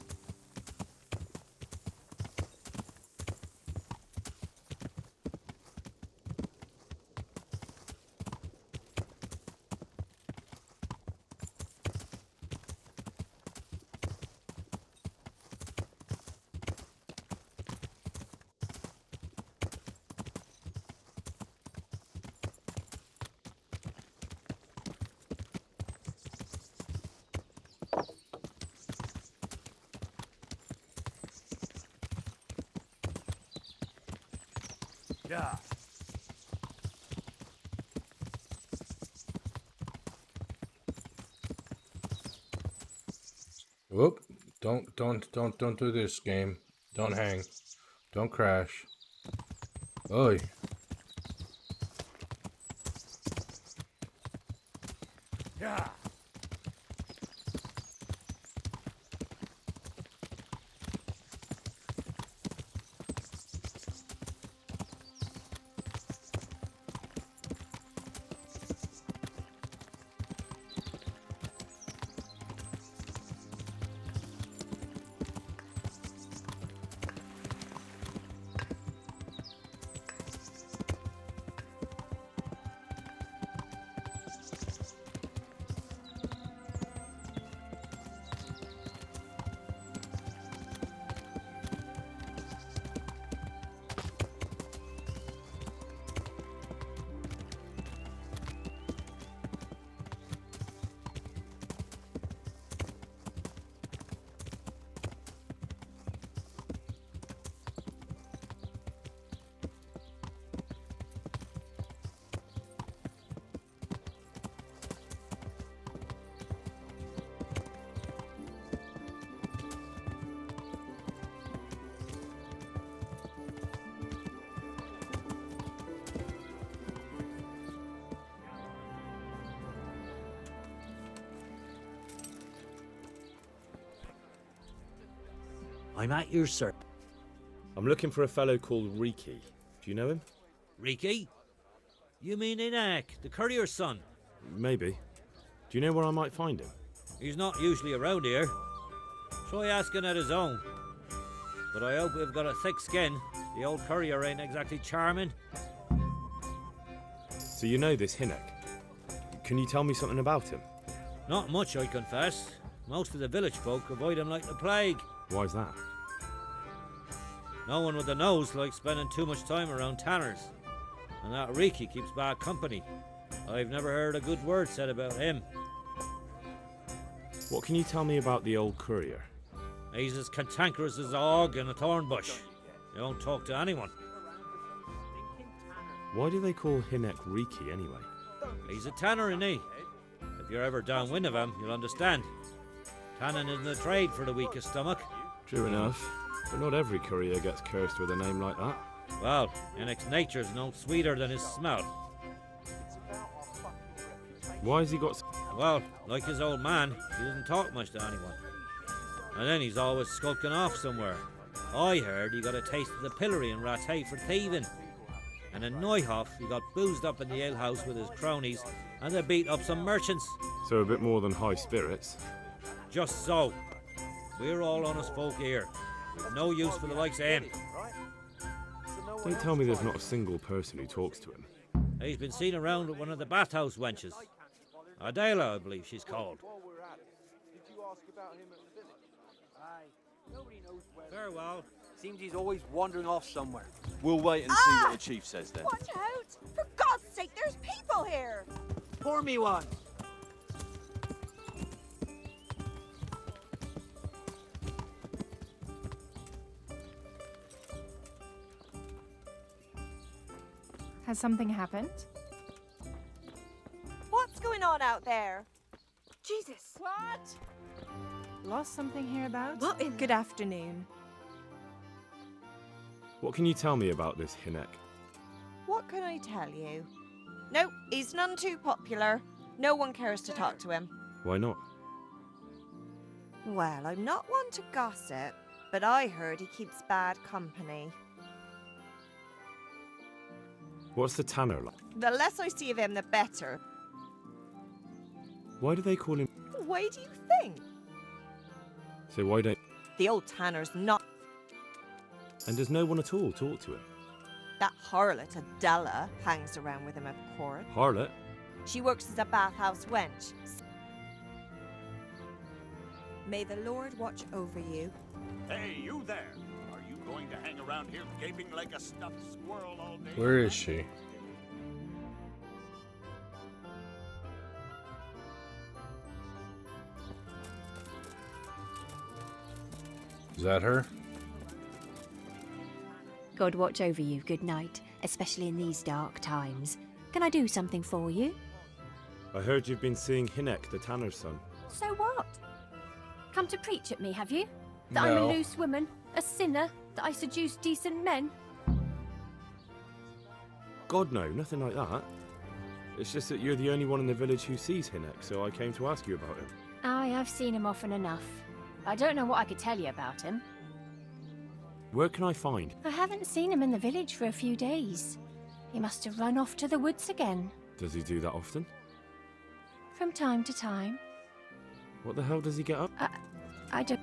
Yeah. Whoop. Don't do this, game. Don't hang. Don't crash. Oi. Yeah. I'm at your service. I'm looking for a fellow called Riki. Do you know him? Riki? You mean Inak, the courier's son? Maybe. Do you know where I might find him? He's not usually around here. Try asking at his own. But I hope we've got a thick skin. The old courier ain't exactly charming. So you know this Hinek. Can you tell me something about him? Not much, I confess. Most of the village folk avoid him like the plague. Why's that? No one with a nose likes spending too much time around tanners. And that Riki keeps bad company. I've never heard a good word said about him. What can you tell me about the old courier? He's as cantankerous as a hog in a thorn bush. He won't talk to anyone. Why do they call Hinek Riki anyway? He's a tanner, isn't he? If you're ever downwind of him, you'll understand. Tanning isn't a trade for the weakest stomach. True enough, but not every courier gets cursed with a name like that. Well, Inek's nature's no sweeter than his smell. Why has he got... Well, like his old man, he doesn't talk much to anyone. And then he's always skulking off somewhere. I heard he got a taste of the pillory in Rattay for thieving. And in Neuhof, he got boozed up in the alehouse with his cronies, and they beat up some merchants. So a bit more than high spirits. Just so. We're all honest folk here. We've no use for the likes of him. Don't tell me there's not a single person who talks to him. He's been seen around with one of the bathhouse wenches. Adela, I believe she's called. Farewell. Seems he's always wandering off somewhere. We'll wait and see what the chief says then. Watch out! For God's sake, there's people here! Pour me one. Has something happened? What's going on out there? Jesus! What? Lost something hereabouts? What in... Good afternoon. What can you tell me about this Hinek? What can I tell you? No, he's none too popular. No one cares to talk to him. Why not? Well, I'm not one to gossip, but I heard he keeps bad company. What's the tanner like? The less I see of him, the better. Why do they call him? Why do you think? So why don't... The old tanner's not... And does no one at all talk to him? That harlot Adela hangs around with him, of course. Harlot? She works as a bathhouse wench. May the Lord watch over you. Hey, you there! Are you going to hang around here gaping like a stuffed squirrel all day? Where is she? Is that her? God watch over you, good night, especially in these dark times. Can I do something for you? I heard you've been seeing Hinek, the tanner's son. So what? Come to preach at me, have you? That No. I'm a loose woman, a sinner, that I seduce decent men? God, no, nothing like that. It's just that you're the only one in the village who sees Hinek, so I came to ask you about him. Aye, I've seen him often enough. I don't know what I could tell you about him. Where can I find? I haven't seen him in the village for a few days. He must have run off to the woods again. Does he do that often? From time to time. What the hell does he get up? I don't...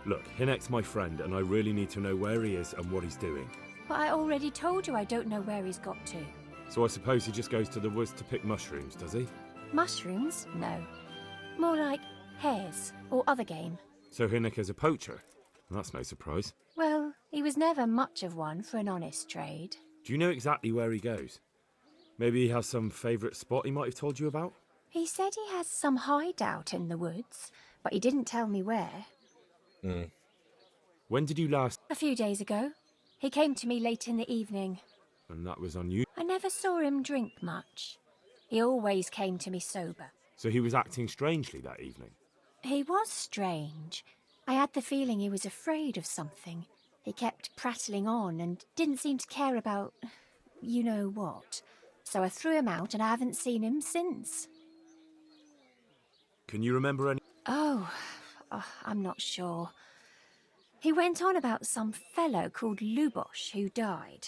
Look, Hinek's my friend, and I really need to know where he is and what he's doing. But I already told you I don't know where he's got to. So I suppose he just goes to the woods to pick mushrooms, does he? Mushrooms? No. More like hares or other game. So Hinek is a poacher? That's no surprise. Well, he was never much of one for an honest trade. Do you know exactly where he goes? Maybe he has some favourite spot he might have told you about? He said he has some hideout in the woods, but he didn't tell me where. When did you last... A few days ago. He came to me late in the evening. And that was unusual. I never saw him drink much. He always came to me sober. So he was acting strangely that evening? He was strange. I had the feeling he was afraid of something. He kept prattling on and didn't seem to care about... you know what. So I threw him out and I haven't seen him since. Can you remember any... Oh, I'm not sure. He went on about some fellow called Lubosh who died.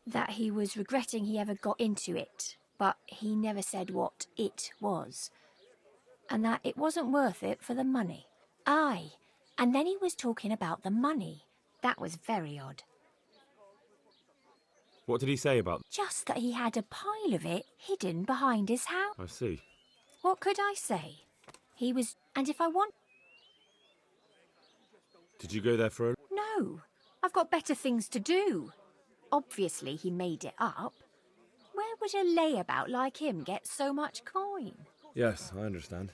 That he was regretting he ever got into it, but he never said what it was. And that it wasn't worth it for the money. Aye, and then he was talking about the money. That was very odd. What did he say about... Just that he had a pile of it hidden behind his house. I see. What could I say? He was... And if I want... Did you go there for a... No, I've got better things to do. Obviously he made it up. Where would a layabout like him get so much coin? Yes, I understand.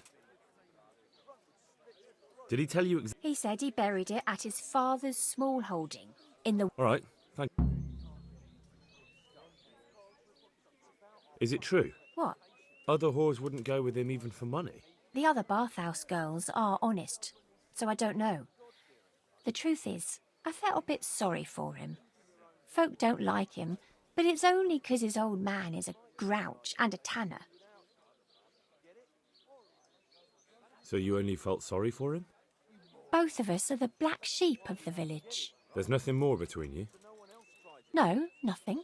Did he tell you He said he buried it at his father's small holding in the... All right, thank you. Is it true? What? Other whores wouldn't go with him even for money. The other bathhouse girls are honest, so I don't know. The truth is, I felt a bit sorry for him. Folk don't like him, but it's only 'cause his old man is a grouch and a tanner. So you only felt sorry for him? Both of us are the black sheep of the village. There's nothing more between you? No, nothing.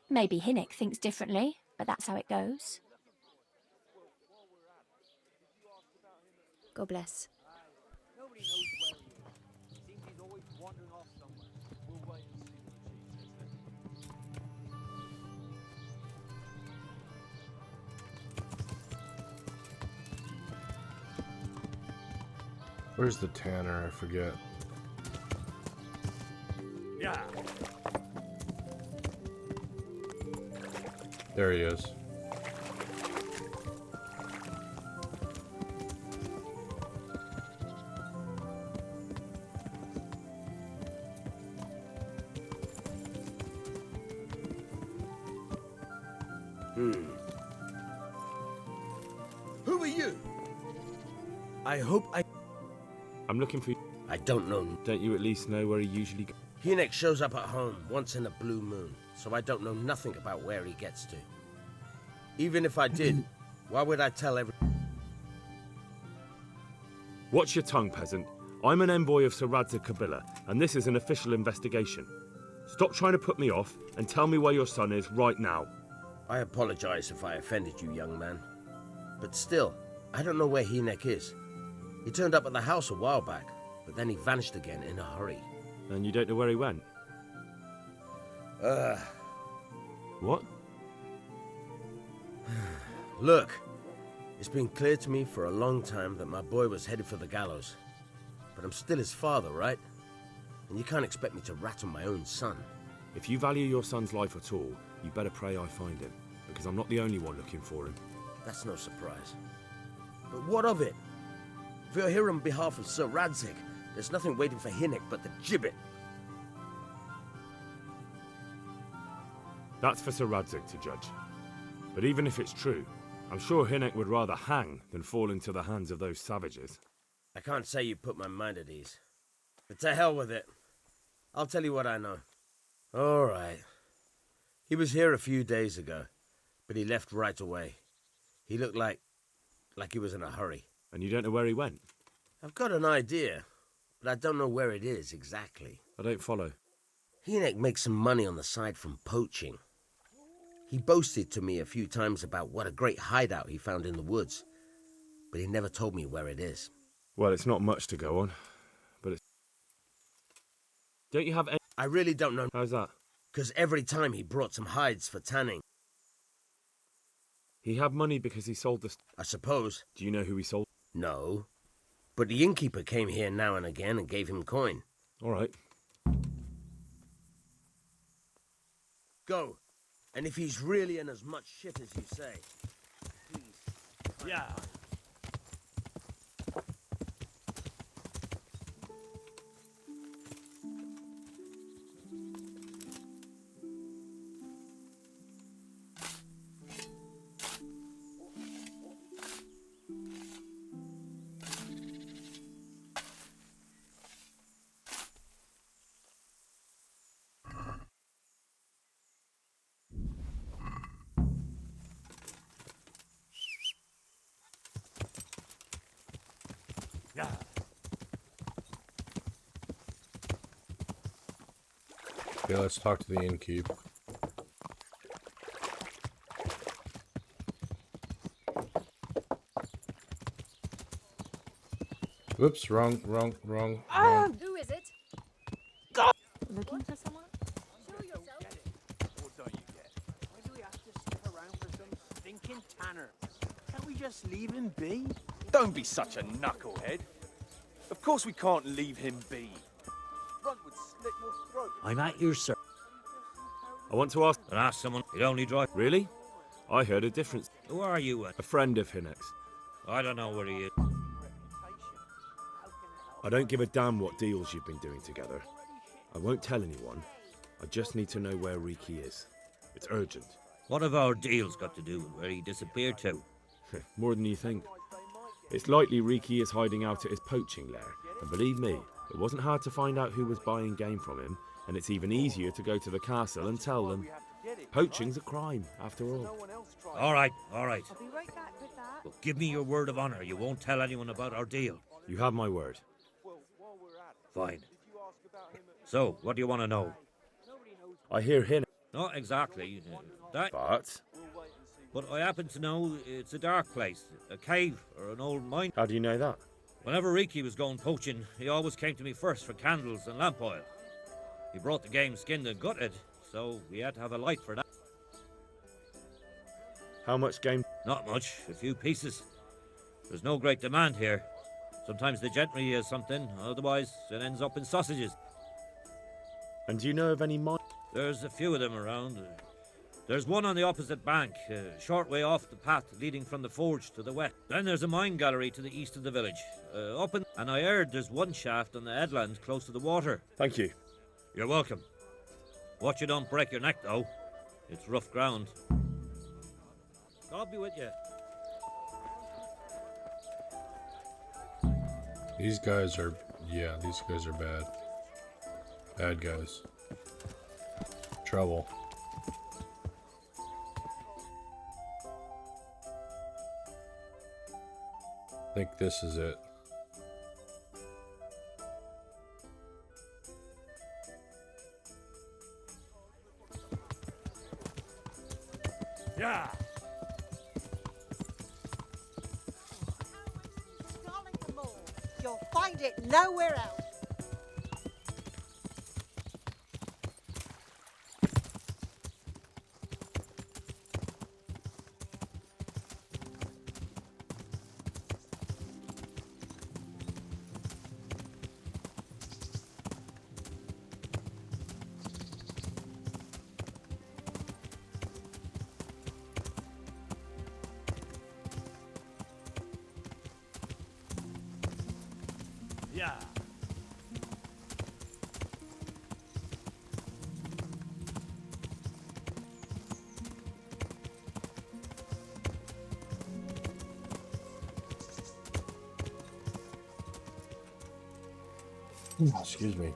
Maybe Hinek thinks differently, but that's how it goes. God bless. Where's the tanner? I forget. Yeah. There he is. Who are you? I hope I... I'm looking for you. I don't know. Don't you at least know where he usually goes? Hinek shows up at home once in a blue moon, so I don't know nothing about where he gets to. Even if I did, why would I tell everyone? Watch your tongue, peasant. I'm an envoy of Sir Radzig Kobyla, and this is an official investigation. Stop trying to put me off, and tell me where your son is right now. I apologize if I offended you, young man. But still, I don't know where Hinek is. He turned up at the house a while back, but then he vanished again in a hurry. And you don't know where he went? What? Look, it's been clear to me for a long time that my boy was headed for the gallows. But I'm still his father, right? And you can't expect me to rat on my own son. If you value your son's life at all, you better pray I find him, because I'm not the only one looking for him. That's no surprise. But what of it? If you're here on behalf of Sir Radzig, there's nothing waiting for Hinek but the gibbet. That's for Sir Radzig to judge. But even if it's true, I'm sure Hinek would rather hang than fall into the hands of those savages. I can't say you put my mind at ease. But to hell with it. I'll tell you what I know. All right. He was here a few days ago, but he left right away. He looked like he was in a hurry. And you don't know where he went? I've got an idea, but I don't know where it is exactly. I don't follow. Hinek makes some money on the side from poaching. He boasted to me a few times about what a great hideout he found in the woods, but he never told me where it is. Well, it's not much to go on, but it's... Don't you have any... I really don't know. How's that? Because every time he brought some hides for tanning. He had money because he sold the... I suppose. Do you know who he sold? No. But the innkeeper came here now and again and gave him coin. All right. Go. And if he's really in as much shit as you say, please. Yeah. Yeah. Okay, let's talk to the innkeep. Whoops, wrong. Who is it? God! Looking for someone? Show yourself. What don't you get? Why do we have to stick around for some stinking tanner? Can't we just leave him be? Don't be such a knucklehead. Of course we can't leave him be. Front would slit your throat. I'm at your service. I want to ask... And ask someone who'd only drive... Really? I heard a difference. Who are you? A friend of Hinek's. I don't know where he is. I don't give a damn what deals you've been doing together. I won't tell anyone. I just need to know where Riki is. It's urgent. What have our deals got to do with where he disappeared to? More than you think. It's likely Riki is hiding out at his poaching lair. And believe me, it wasn't hard to find out who was buying game from him, and it's even easier to go to the castle and tell them. Poaching's a crime, after all. All right. I'll be right back with that. But give me your word of honor. You won't tell anyone about our deal. You have my word. Fine. So, what do you want to know? I hear Hinek. Not exactly. But? But I happen to know it's a dark place, a cave or an old mine. How do you know that? Whenever Riki was going poaching, he always came to me first for candles and lamp oil. He brought the game skinned and gutted, so we had to have a light for that. How much game? Not much, a few pieces. There's no great demand here. Sometimes the gentry has something, otherwise it ends up in sausages. And do you know of any mine? There's a few of them around. There's one on the opposite bank, a short way off the path leading from the forge to the west. Then there's a mine gallery to the east of the village. And I heard there's one shaft on the headland close to the water. Thank you. You're welcome. Watch you don't break your neck, though. It's rough ground. God be with you. These guys are bad. Bad guys. Trouble. I think this is it. Yeah. You'll find it nowhere else. Yeah. Excuse me.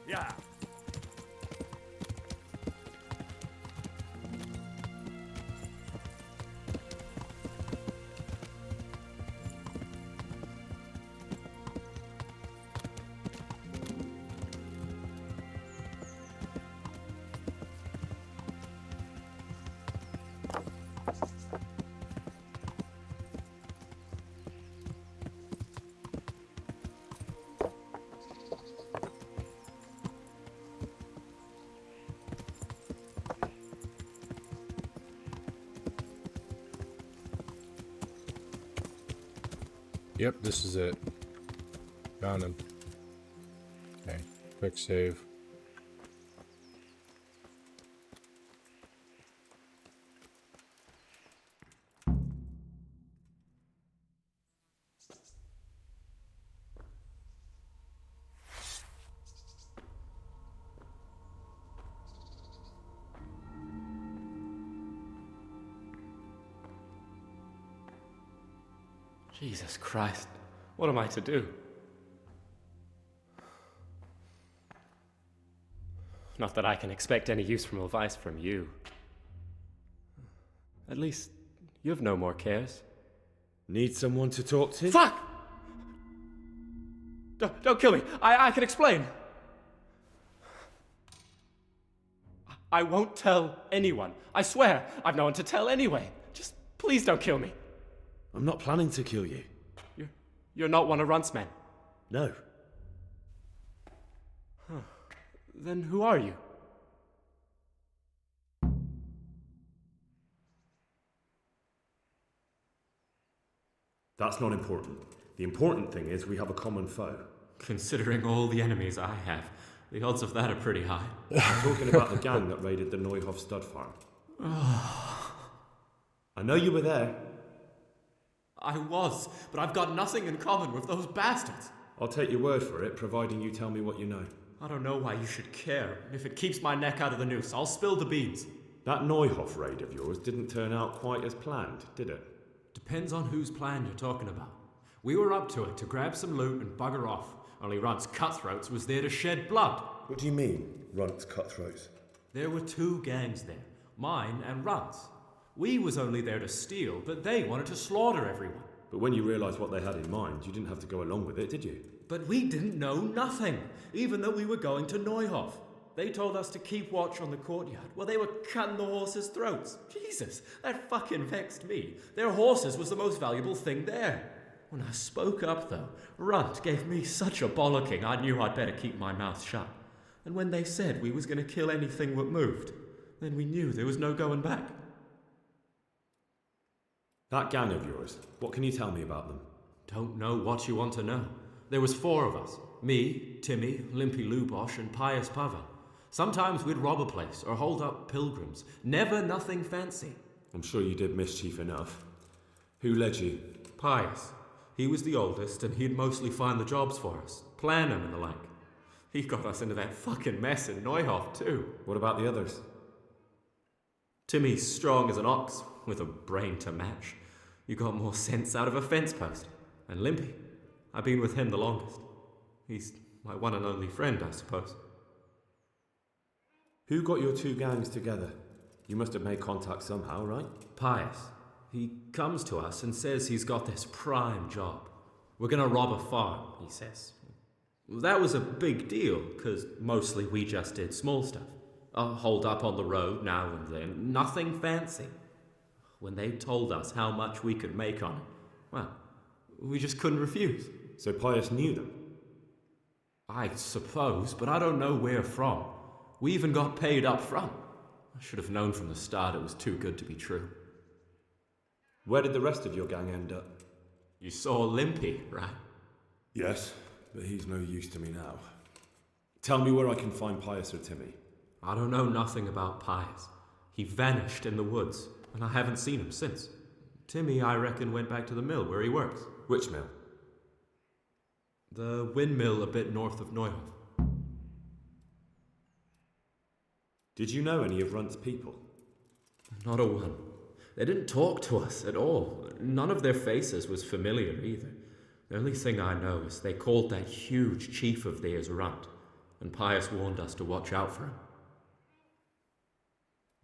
Yeah. Yep, this is it. Found him. Okay, quick save. Jesus Christ, what am I to do? Not that I can expect any useful advice from you. At least, you've no more cares. Need someone to talk to? Fuck! Don't kill me. I can explain. I won't tell anyone. I swear, I've no one to tell anyway. Just please don't kill me. I'm not planning to kill you. You're not one of Runt's men? No. Huh. Then who are you? That's not important. The important thing is we have a common foe. Considering all the enemies I have, the odds of that are pretty high. I'm talking about the gang that raided the Neuhof stud farm. I know you were there. I was, but I've got nothing in common with those bastards. I'll take your word for it, providing you tell me what you know. I don't know why you should care. If it keeps my neck out of the noose, I'll spill the beans. That Neuhof raid of yours didn't turn out quite as planned, did it? Depends on whose plan you're talking about. We were up to it to grab some loot and bugger off. Only Runt's cutthroats was there to shed blood. What do you mean, Runt's cutthroats? There were two gangs there, mine and Runt's. We was only there to steal, but they wanted to slaughter everyone. But when you realised what they had in mind, you didn't have to go along with it, did you? But we didn't know nothing, even though we were going to Neuhof. They told us to keep watch on the courtyard while they were cutting the horses' throats. Jesus, that fucking vexed me. Their horses was the most valuable thing there. When I spoke up, though, Runt gave me such a bollocking I knew I'd better keep my mouth shut. And when they said we was going to kill anything that moved, then we knew there was no going back. That gang of yours, what can you tell me about them? Don't know what you want to know. There was 4 of us. Me, Timmy, Limpy Lubosh, and Pius Pavel. Sometimes we'd rob a place or hold up pilgrims. Never nothing fancy. I'm sure you did mischief enough. Who led you? Pius. He was the oldest, and he'd mostly find the jobs for us, plan them and the like. He got us into that fucking mess in Neuhof, too. What about the others? Timmy's strong as an ox, with a brain to match. You got more sense out of a fence post. And Limpy, I've been with him the longest. He's my one and only friend, I suppose. Who got your 2 gangs together? You must have made contact somehow, right? Pius. He comes to us and says he's got this prime job. We're gonna rob a farm, he says. That was a big deal, because mostly we just did small stuff. Hold up on the road now and then, nothing fancy. When they told us how much we could make on it, well, we just couldn't refuse. So Pius knew them? I suppose, but I don't know where from. We even got paid up front. I should have known from the start it was too good to be true. Where did the rest of your gang end up? You saw Limpy, right? Yes, but he's no use to me now. Tell me where I can find Pius or Timmy. I don't know nothing about Pius. He vanished in the woods, and I haven't seen him since. Timmy, I reckon, went back to the mill where he works. Which mill? The windmill a bit north of Neuhof. Did you know any of Runt's people? Not a one. They didn't talk to us at all. None of their faces was familiar either. The only thing I know is they called that huge chief of theirs Runt, and Pius warned us to watch out for him.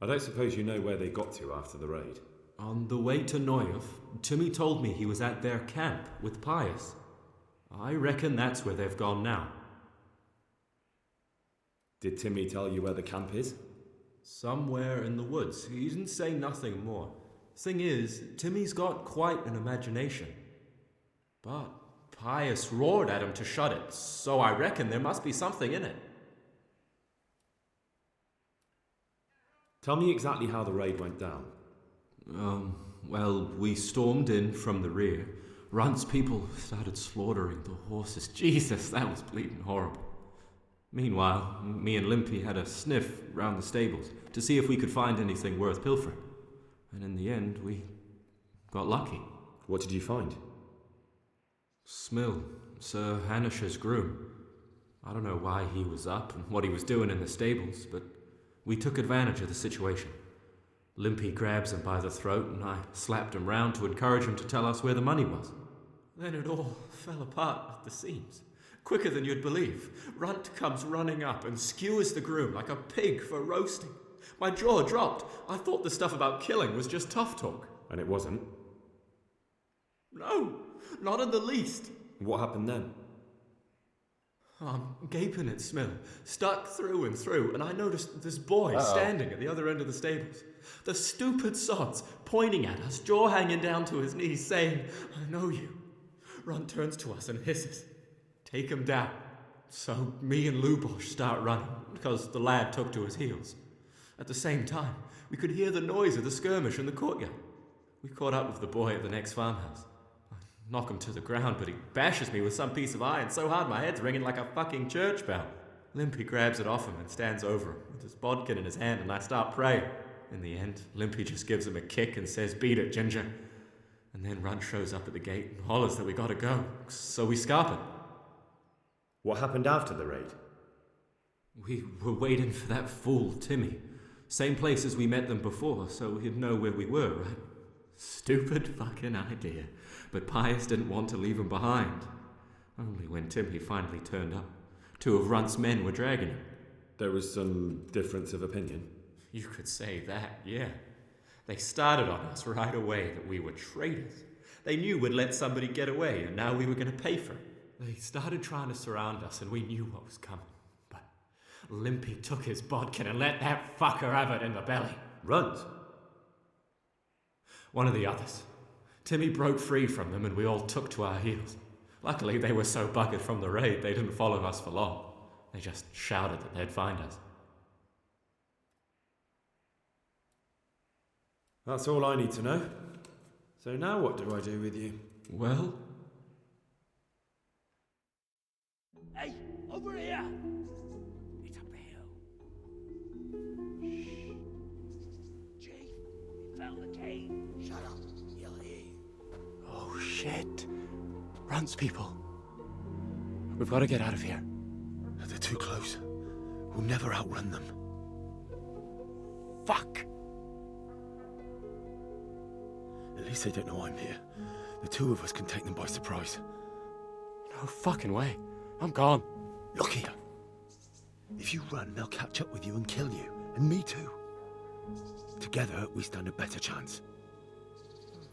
I don't suppose you know where they got to after the raid? On the way to Neuhof, Timmy told me he was at their camp with Pius. I reckon that's where they've gone now. Did Timmy tell you where the camp is? Somewhere in the woods. He didn't say nothing more. Thing is, Timmy's got quite an imagination. But Pius roared at him to shut it, so I reckon there must be something in it. Tell me exactly how the raid went down. Well, we stormed in from the rear. Runt's people started slaughtering the horses. Jesus, that was bleeding horrible. Meanwhile, me and Limpy had a sniff round the stables to see if we could find anything worth pilfering. And in the end, we got lucky. What did you find? Smill, Sir Hanish's groom. I don't know why he was up and what he was doing in the stables, but we took advantage of the situation. Limpy grabs him by the throat and I slapped him round to encourage him to tell us where the money was. Then it all fell apart at the seams. Quicker than you'd believe. Runt comes running up and skewers the groom like a pig for roasting. My jaw dropped. I thought the stuff about killing was just tough talk. And it wasn't? No, not in the least. What happened then? I'm gaping at Smill, stuck through and through, and I noticed this boy standing at the other end of the stables. The stupid sods pointing at us, jaw hanging down to his knees, saying, "I know you." Runt turns to us and hisses, "Take him down." So me and Lubosh start running, because the lad took to his heels. At the same time, we could hear the noise of the skirmish in the courtyard. We caught up with the boy at the next farmhouse. I knock him to the ground, but he bashes me with some piece of iron so hard my head's ringing like a fucking church bell. Limpy grabs it off him and stands over him with his bodkin in his hand, and I start praying. In the end, Limpy just gives him a kick and says, "Beat it, Ginger." And then Runt shows up at the gate and hollers that we gotta go, so we scarp it. What happened after the raid? We were waiting for that fool, Timmy. Same place as we met them before, so he'd know where we were, right? Stupid fucking idea. But Pius didn't want to leave him behind. Only when Timmy finally turned up, 2 of Runt's men were dragging him. There was some difference of opinion? You could say that, yeah. They started on us right away that we were traitors. They knew we'd let somebody get away, and now we were going to pay for it. They started trying to surround us, and we knew what was coming. But Limpy took his bodkin and let that fucker have it in the belly. Runs? One of the others. Timmy broke free from them, and we all took to our heels. Luckily, they were so buggered from the raid, they didn't follow us for long. They just shouted that they'd find us. That's all I need to know. So now what do I do with you? Well? Hey, over here! It's up the hill. Shh. Chief, we found the cave. Shut up, he'll hear you. Oh, shit. Runs, people. We've got to get out of here. They're too close. We'll never outrun them. Fuck! At least they don't know I'm here. The two of us can take them by surprise. No fucking way. I'm gone. Look here. If you run, they'll catch up with you and kill you. And me too. Together, we stand a better chance.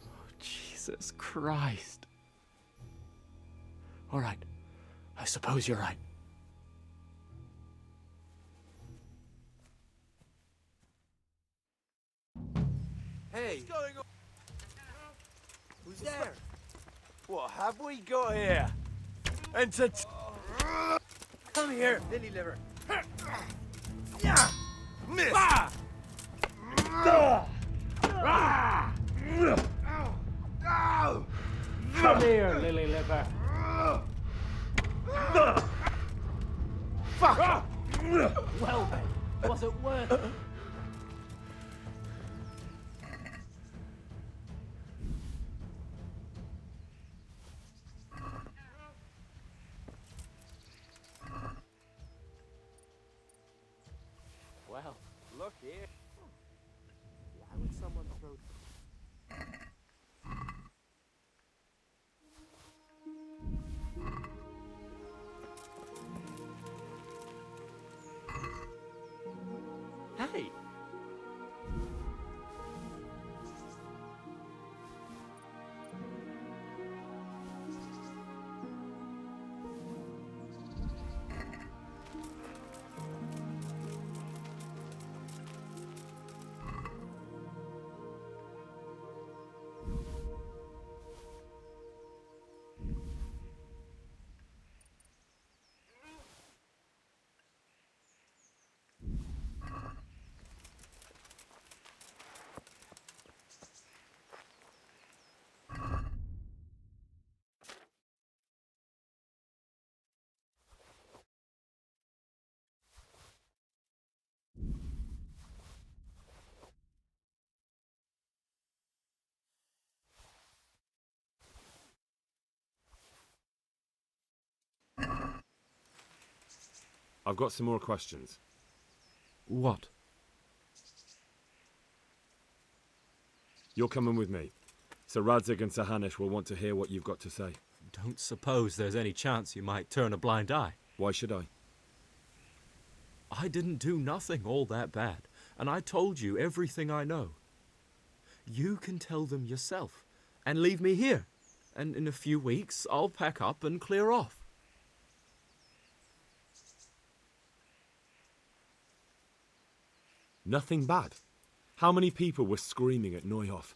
Oh, Jesus Christ. All right. I suppose you're right. Hey! What's going on? Who's there? What have we got here? Come here, lily liver. Yeah! Miss! Ah! Come here, lily liver. Fuck! Well then, was it worth it? Well, look here. Why would someone throw... Hey! I've got some more questions. What? You're coming with me. Sir Radzig and Sir Hanush will want to hear what you've got to say. Don't suppose there's any chance you might turn a blind eye. Why should I? I didn't do nothing all that bad, and I told you everything I know. You can tell them yourself, and leave me here, and in a few weeks I'll pack up and clear off. Nothing bad. How many people were screaming at Neuhoff?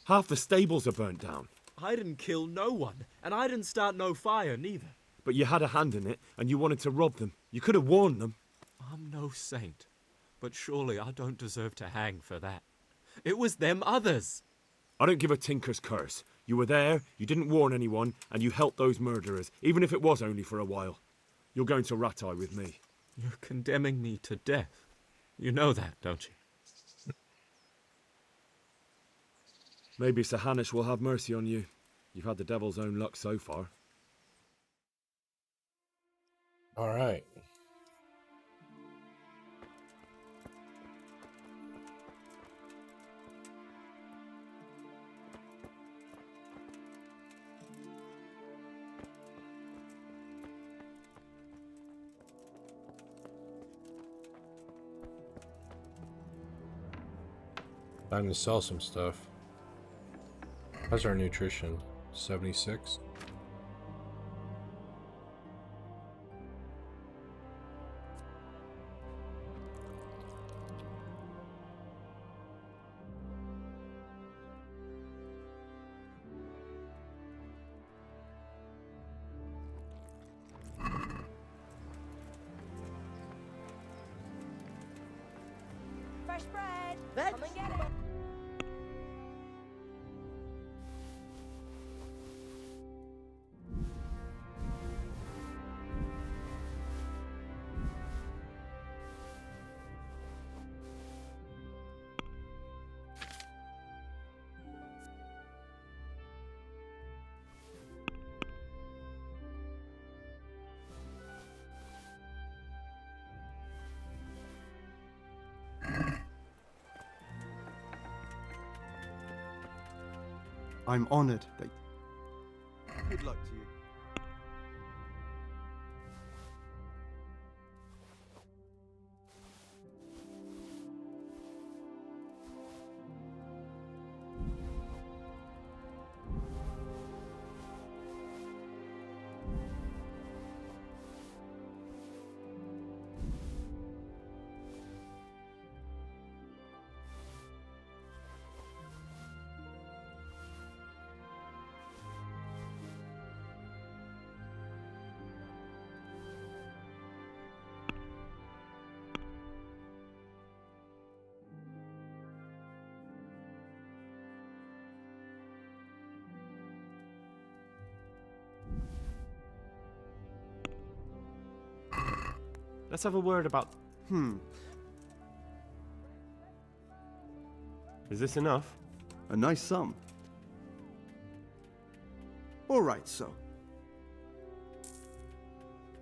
Half the stables are burnt down. I didn't kill no one, and I didn't start no fire neither. But you had a hand in it, and you wanted to rob them. You could have warned them. I'm no saint, but surely I don't deserve to hang for that. It was them others. I don't give a tinker's curse. You were there, you didn't warn anyone, and you helped those murderers, even if it was only for a while. You're going to Rattay with me. You're condemning me to death. You know that, don't you? Maybe Sir Hanush will have mercy on you. You've had the devil's own luck so far. All right. Time to sell some stuff. How's our nutrition? 76? Fresh bread. Come and get it. I'm honored that. Good luck to you. Let's have a word about... Is this enough? A nice sum. All right, so.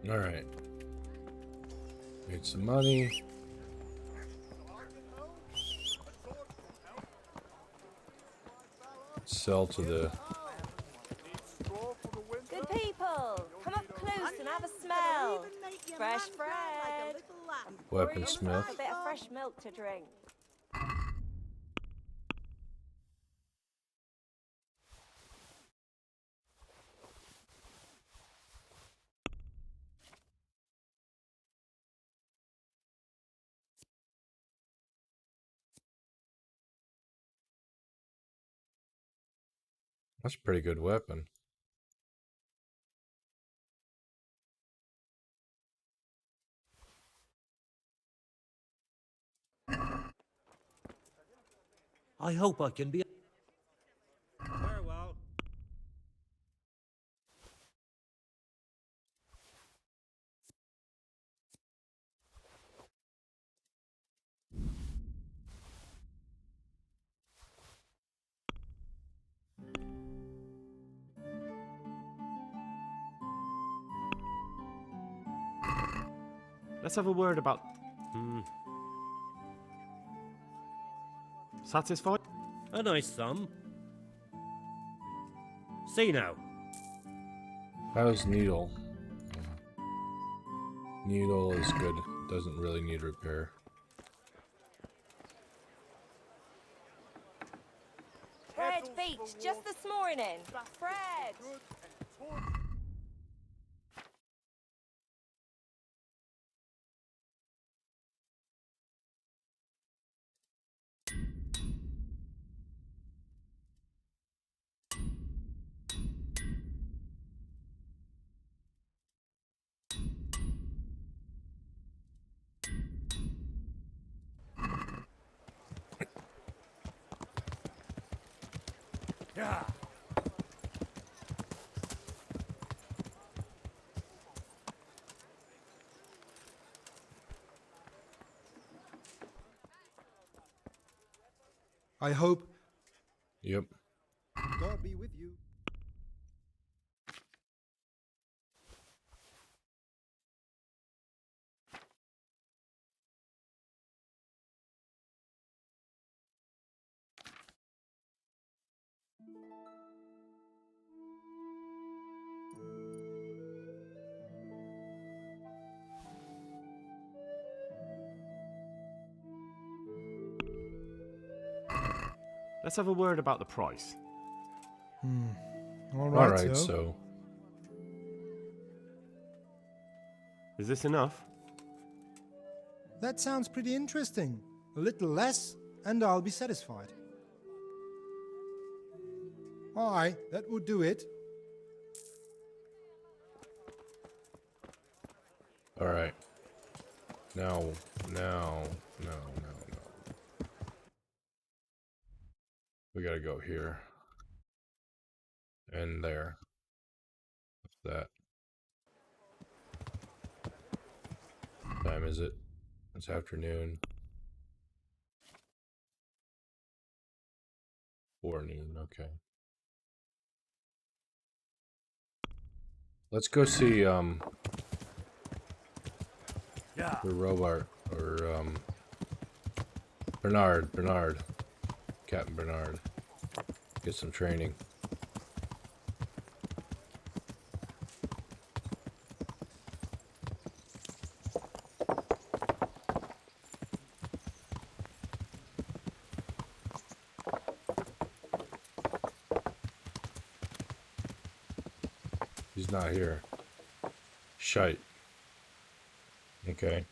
All right. Need some money. Sell to the... Good people, come up close and have a smell. Fresh bread. Weaponsmith. A bit of fresh milk to drink. That's a pretty good weapon. I hope I can be. Farewell. Let's have a word about... Satisfied? A nice sum. See now. How's Needle? Needle is good. Doesn't really need repair. Bread baked just this morning. Bread. Yeah. I hope. Yep. God be with you. Let's have a word about the price. All right, so Is this enough? That sounds pretty interesting. A little less, and I'll be satisfied. Aye, that would do it. all right. Now. We gotta go here. And there. What's that? What time is it? It's afternoon. Forenoon, okay. Let's go see the Robart or Bernard. Captain Bernard. Get some training. He's not here. Shite. Okay.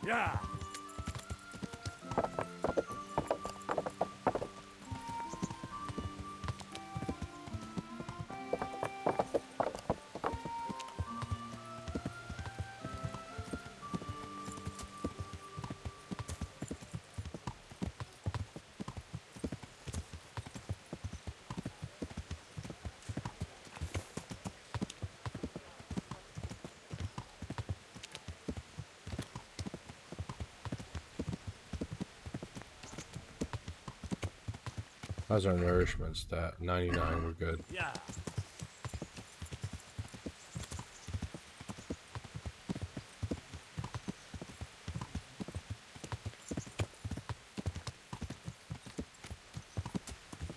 Yeah. How's our nourishment stat? 99, we're good. Yeah.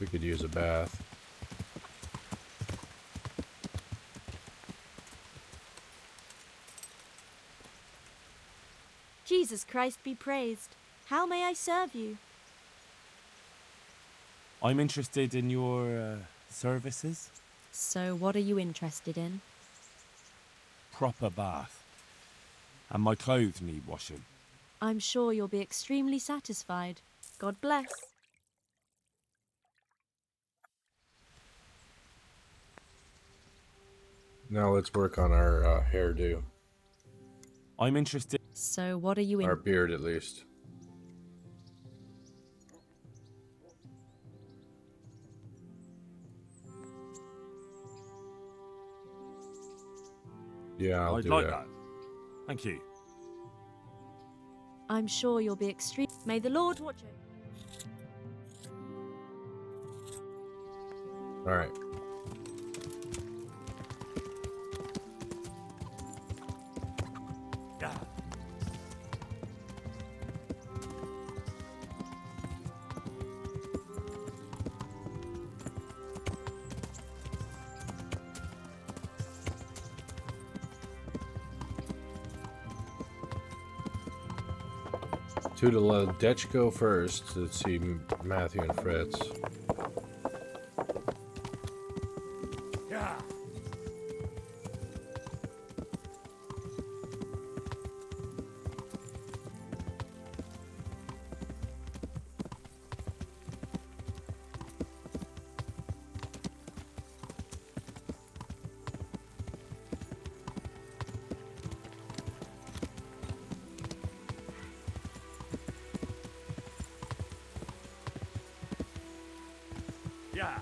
We could use a bath. Jesus Christ be praised. How may I serve you? I'm interested in your services. So, what are you interested in? Proper bath. And my clothes need washing. I'm sure you'll be extremely satisfied. God bless. Now let's work on our hairdo. I'm interested. So, what are you in? Our beard, at least. Yeah, I'll I'd do like that. that. Thank you. I'm sure you'll be extreme. May the Lord watch it. All right. Yeah. To the Dutch go first. Let's see Matthew and Fritz. Yeah.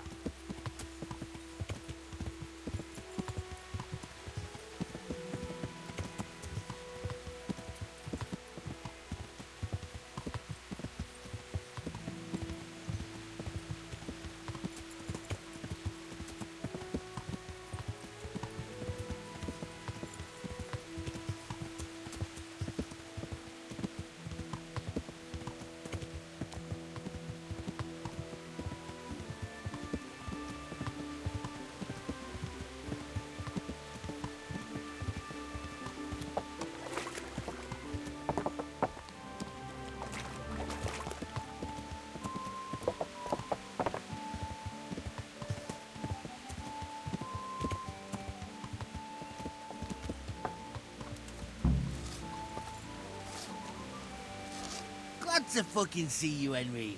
want to fucking see you, Henry.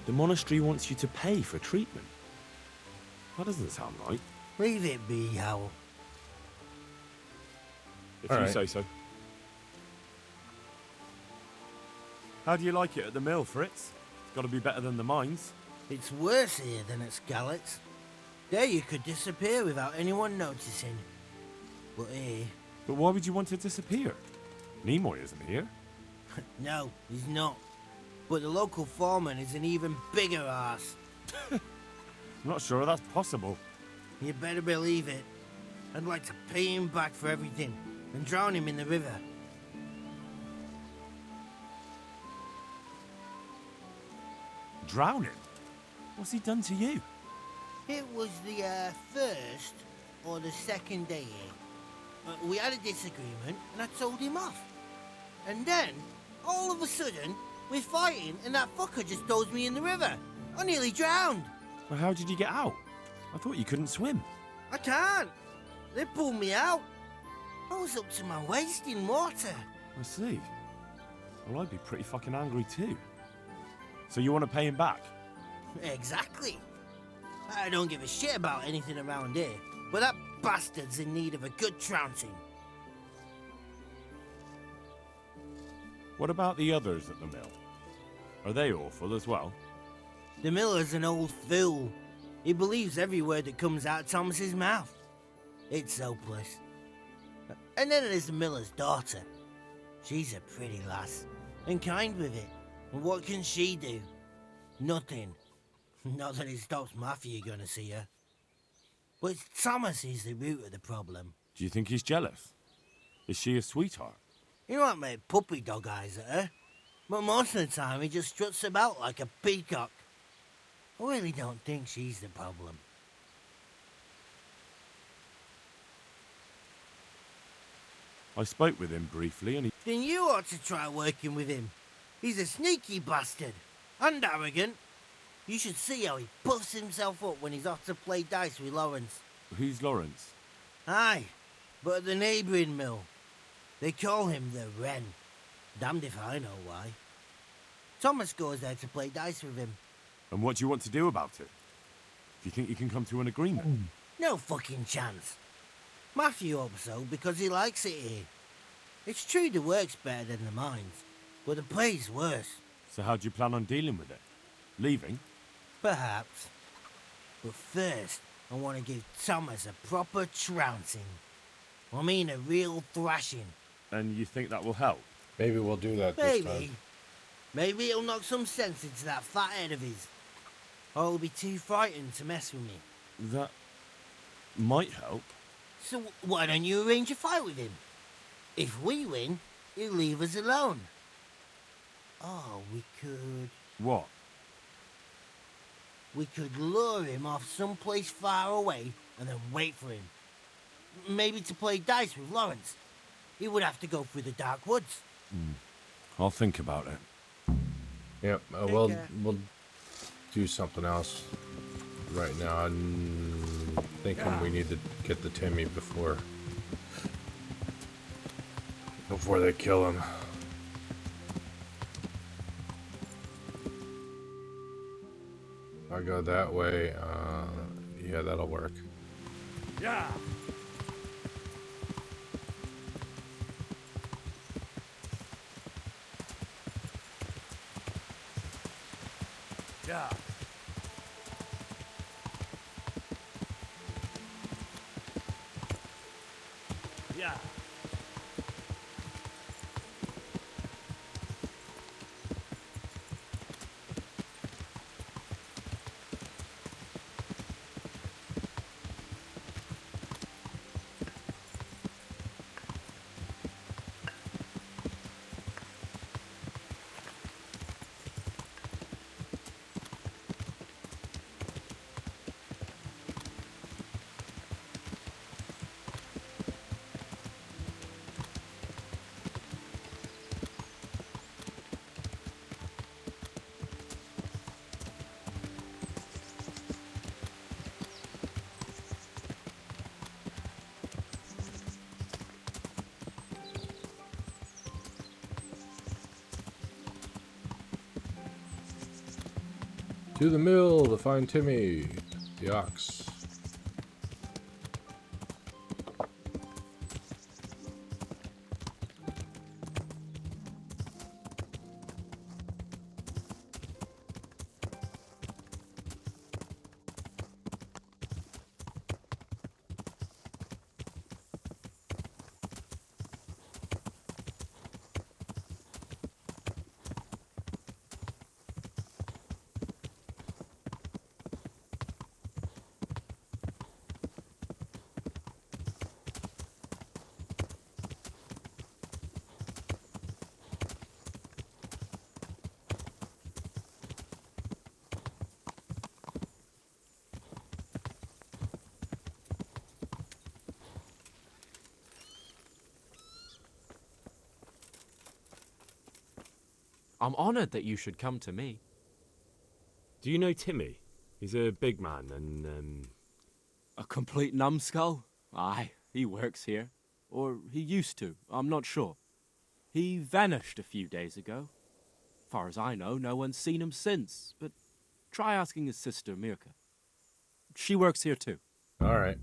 The monastery wants you to pay for treatment. That doesn't sound right. Leave it be, Howell. If All you right. say so. How do you like it at the mill, Fritz? It's got to be better than the mines. It's worse here than at Skalitz. There you could disappear without anyone noticing. But here... But why would you want to disappear? Nimoy isn't here. No, he's not. But the local foreman is an even bigger ass. I'm not sure that's possible. You better believe it. I'd like to pay him back for everything and drown him in the river. Drown him? What's he done to you? It was the first or the second day here. We had a disagreement and I told him off. And then, all of a sudden, we're fighting and that fucker just throws me in the river. I nearly drowned. Well, how did you get out? I thought you couldn't swim. I can't. They pulled me out. I was up to my waist in water. I see. Well, I'd be pretty fucking angry too. So you want to pay him back? Exactly. I don't give a shit about anything around here, but that bastard's in need of a good trouncing. What about the others at the mill? Are they awful as well? The miller's an old fool. He believes every word that comes out of Thomas's mouth. It's hopeless. And then there's the miller's daughter. She's a pretty lass, and kind with it. And what can she do? Nothing. Not that it stops Matthew gonna see her. But Thomas is the root of the problem. Do you think he's jealous? Is she a sweetheart? He might make puppy dog eyes at her, but most of the time he just struts about like a peacock. I really don't think she's the problem. I spoke with him briefly and he... Then you ought to try working with him. He's a sneaky bastard. And arrogant. You should see how he puffs himself up when he's off to play dice with Lawrence. Who's Lawrence? Aye, but at the neighbouring mill. They call him the Wren. Damned if I know why. Thomas goes there to play dice with him. And what do you want to do about it? Do you think you can come to an agreement? No fucking chance. Matthew hopes so because he likes it here. It's true the work's better than the mines, but the pay's worse. So how do you plan on dealing with it? Leaving? Perhaps. But first, I want to give Thomas a proper trouncing. I mean a real thrashing. And you think that will help? Maybe we'll do that this time. Maybe. Maybe it'll knock some sense into that fat head of his. Or he'll be too frightened to mess with me. That might help. So why don't you arrange a fight with him? If we win, he'll leave us alone. Oh, we could... What? We could lure him off someplace far away and then wait for him. Maybe to play dice with Lawrence. He would have to go through the dark woods. I'll think about it. Yep, we'll do something else right now. I'm thinking we need to get the Timmy before they kill him. If I go that way, yeah, that'll work. Yeah. Yeah. Yeah. To the mill to find Timmy, the ox. I'm honoured that you should come to me. Do you know Timmy? He's a big man and, A complete numbskull? Aye, he works here. Or he used to, I'm not sure. He vanished a few days ago. Far as I know, no one's seen him since, but try asking his sister, Mirka. She works here too. Alright.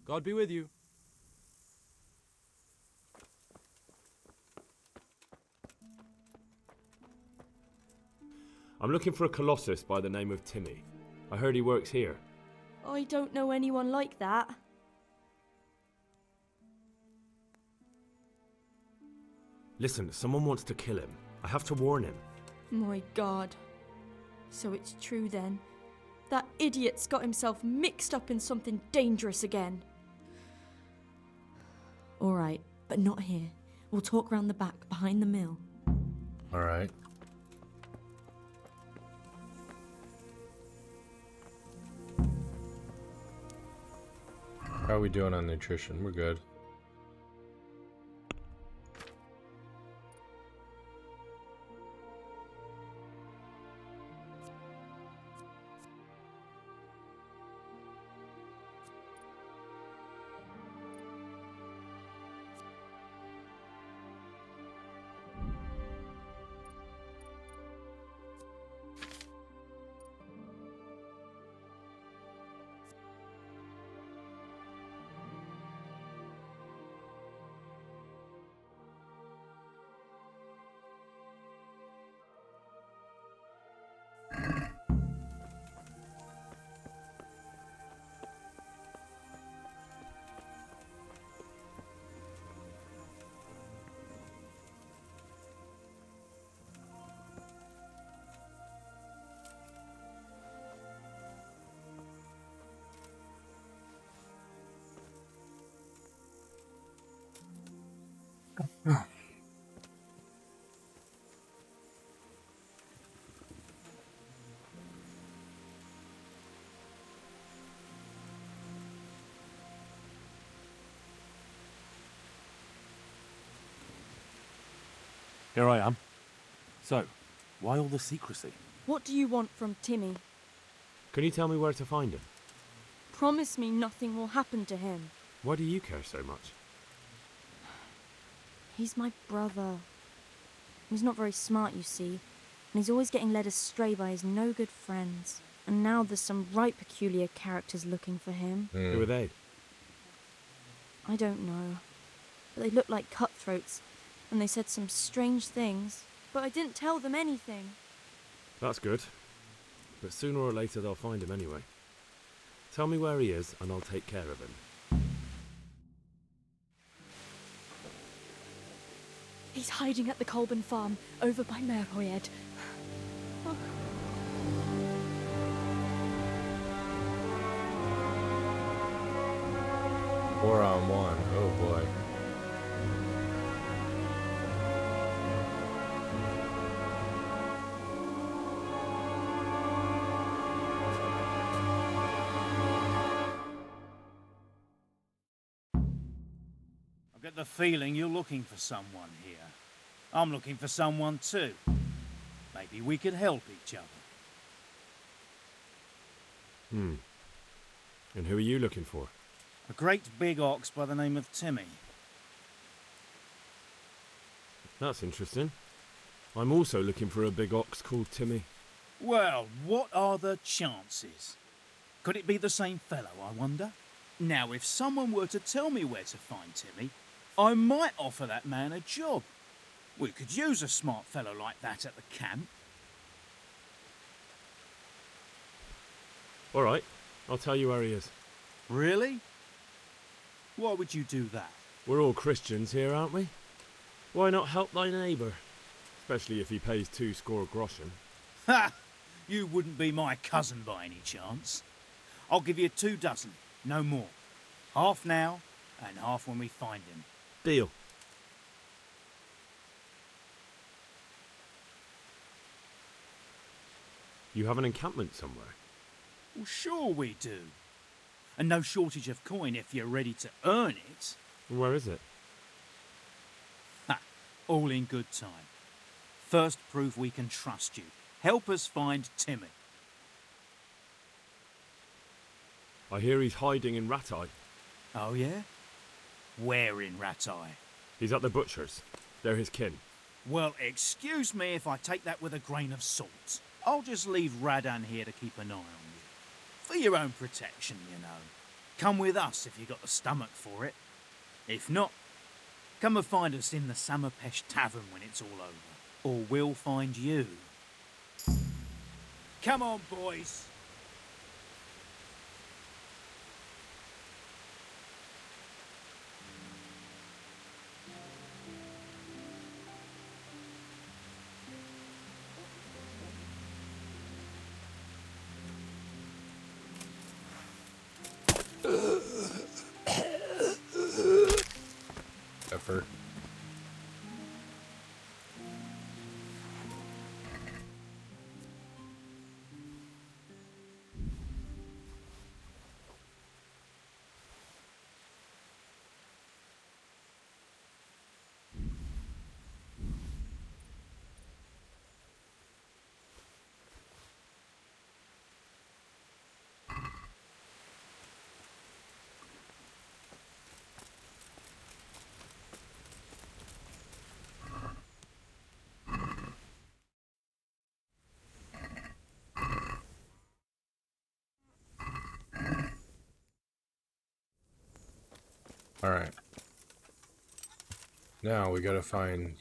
God be with you. I'm looking for a colossus by the name of Timmy. I heard he works here. I don't know anyone like that. Listen, someone wants to kill him. I have to warn him. My God. So it's true then. That idiot's got himself mixed up in something dangerous again. Alright, but not here. We'll talk round the back, behind the mill. Alright. How are we doing on nutrition? We're good. Here I am. So, why all the secrecy? What do you want from Timmy? Can you tell me where to find him? Promise me nothing will happen to him. Why do you care so much? He's my brother. He's not very smart, you see, and he's always getting led astray by his no-good friends. And now there's some right peculiar characters looking for him. Who are they? I don't know. But they look like cutthroats, and they said some strange things. But I didn't tell them anything. That's good. But sooner or later they'll find him anyway. Tell me where he is and I'll take care of him. He's hiding at the Colburn farm, over by Merhoyed. 4-on-1. Oh boy. I get the feeling you're looking for someone here. I'm looking for someone too. Maybe we could help each other. And who are you looking for? A great big ox by the name of Timmy. That's interesting. I'm also looking for a big ox called Timmy. Well, what are the chances? Could it be the same fellow, I wonder? Now, if someone were to tell me where to find Timmy, I might offer that man a job. We could use a smart fellow like that at the camp. All right, I'll tell you where he is. Really? Why would you do that? We're all Christians here, aren't we? Why not help thy neighbour? Especially if he pays 2 score groschen. Ha! You wouldn't be my cousin by any chance. I'll give you 2 dozen, no more. Half now, and half when we find him. Deal. You have an encampment somewhere? Well, sure we do. And no shortage of coin if you're ready to earn it. Where is it? Ha! All in good time. First prove we can trust you. Help us find Timmy. I hear he's hiding in Rattay. Oh, yeah? Where in Rattay? He's at the butcher's. They're his kin. Well, excuse me if I take that with a grain of salt. I'll just leave Radan here to keep an eye on you. For your own protection, you know. Come with us if you got the stomach for it. If not, come and find us in the Samapesh Tavern when it's all over. Or we'll find you. Come on, boys. Effort. Alright. Now we gotta find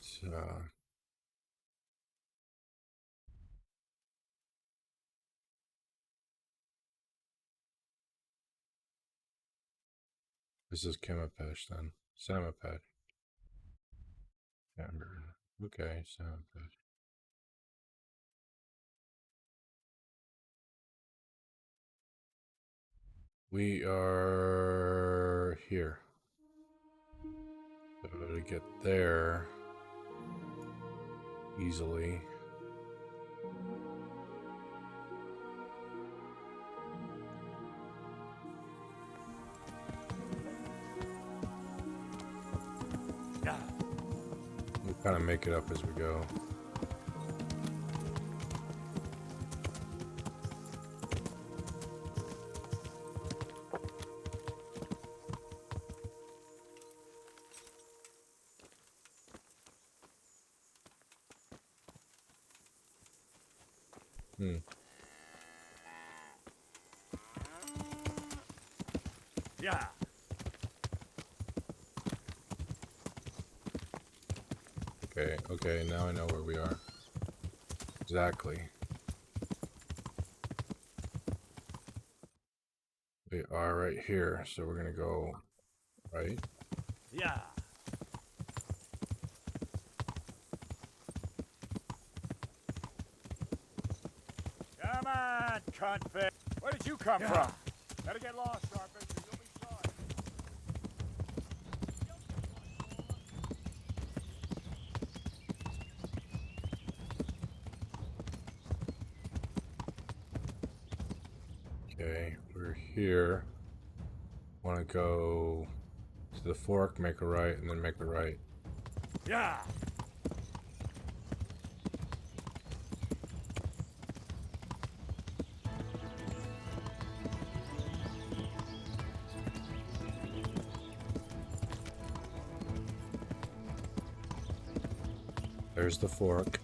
this is Kemapesh then. Samapesh. Amber. Okay, Samapesh. We are here. So to get there easily. We'll kind of make it up as we go. Yeah. Okay, now I know where we are. Exactly. We are right here, so we're gonna go right. Yeah. Come on, cuntfish. Where did you come from? Better get lost, Sharpish, or you'll be sorry. Okay, we're here. Want to go to the fork, make a right, and then make a right. Yeah. There's the fork.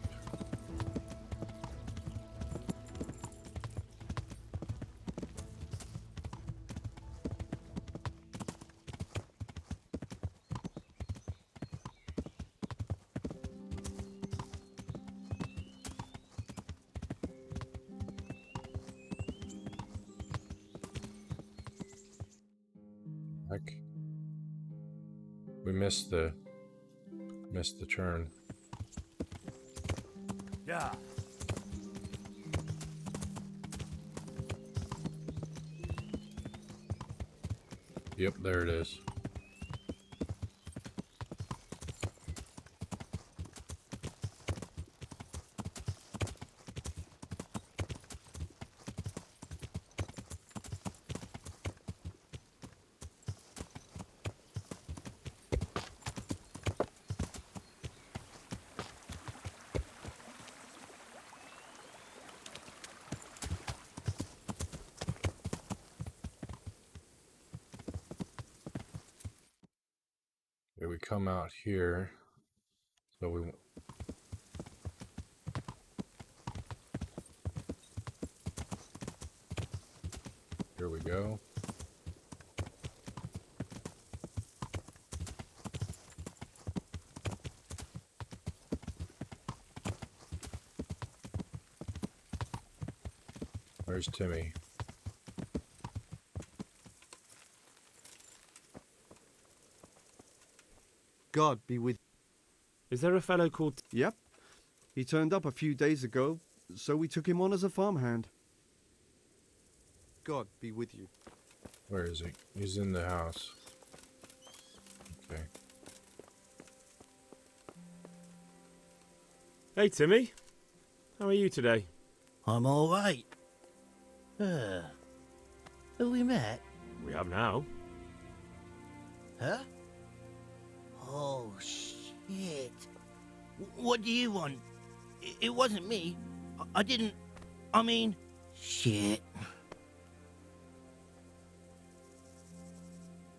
We missed the turn. Yeah. Yep, there it is. Okay, we come out here. So we... Here we go. Where's Timmy? God be with... Is there a fellow called... Yep. He turned up a few days ago, so we took him on as a farmhand. God be with you. Where is he? He's in the house. Okay. Hey, Timmy. How are you today? I'm all right. Have we met? We have now. Huh? Oh, shit. What do you want? It wasn't me. I didn't... I mean... Shit.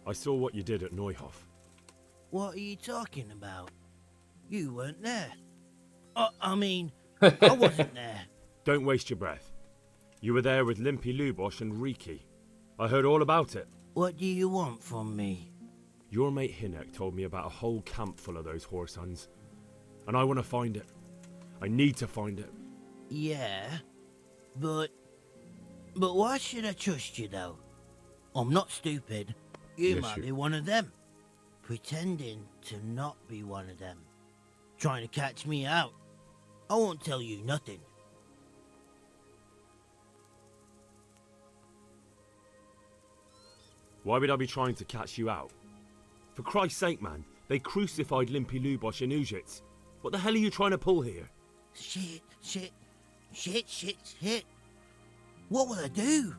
I saw what you did at Neuhof. What are you talking about? You weren't there. I mean, I wasn't there. Don't waste your breath. You were there with Limpy Lubosh and Riki. I heard all about it. What do you want from me? Your mate Hinek told me about a whole camp full of those horse huns. And I want to find it. I need to find it. Yeah, but why should I trust you, though? I'm not stupid. You Yes, might you- be one of them. Pretending to not be one of them. Trying to catch me out. I won't tell you nothing. Why would I be trying to catch you out? For Christ's sake, man, they crucified Limpy Lubosh and Ujits. What the hell are you trying to pull here? Shit. What will I do?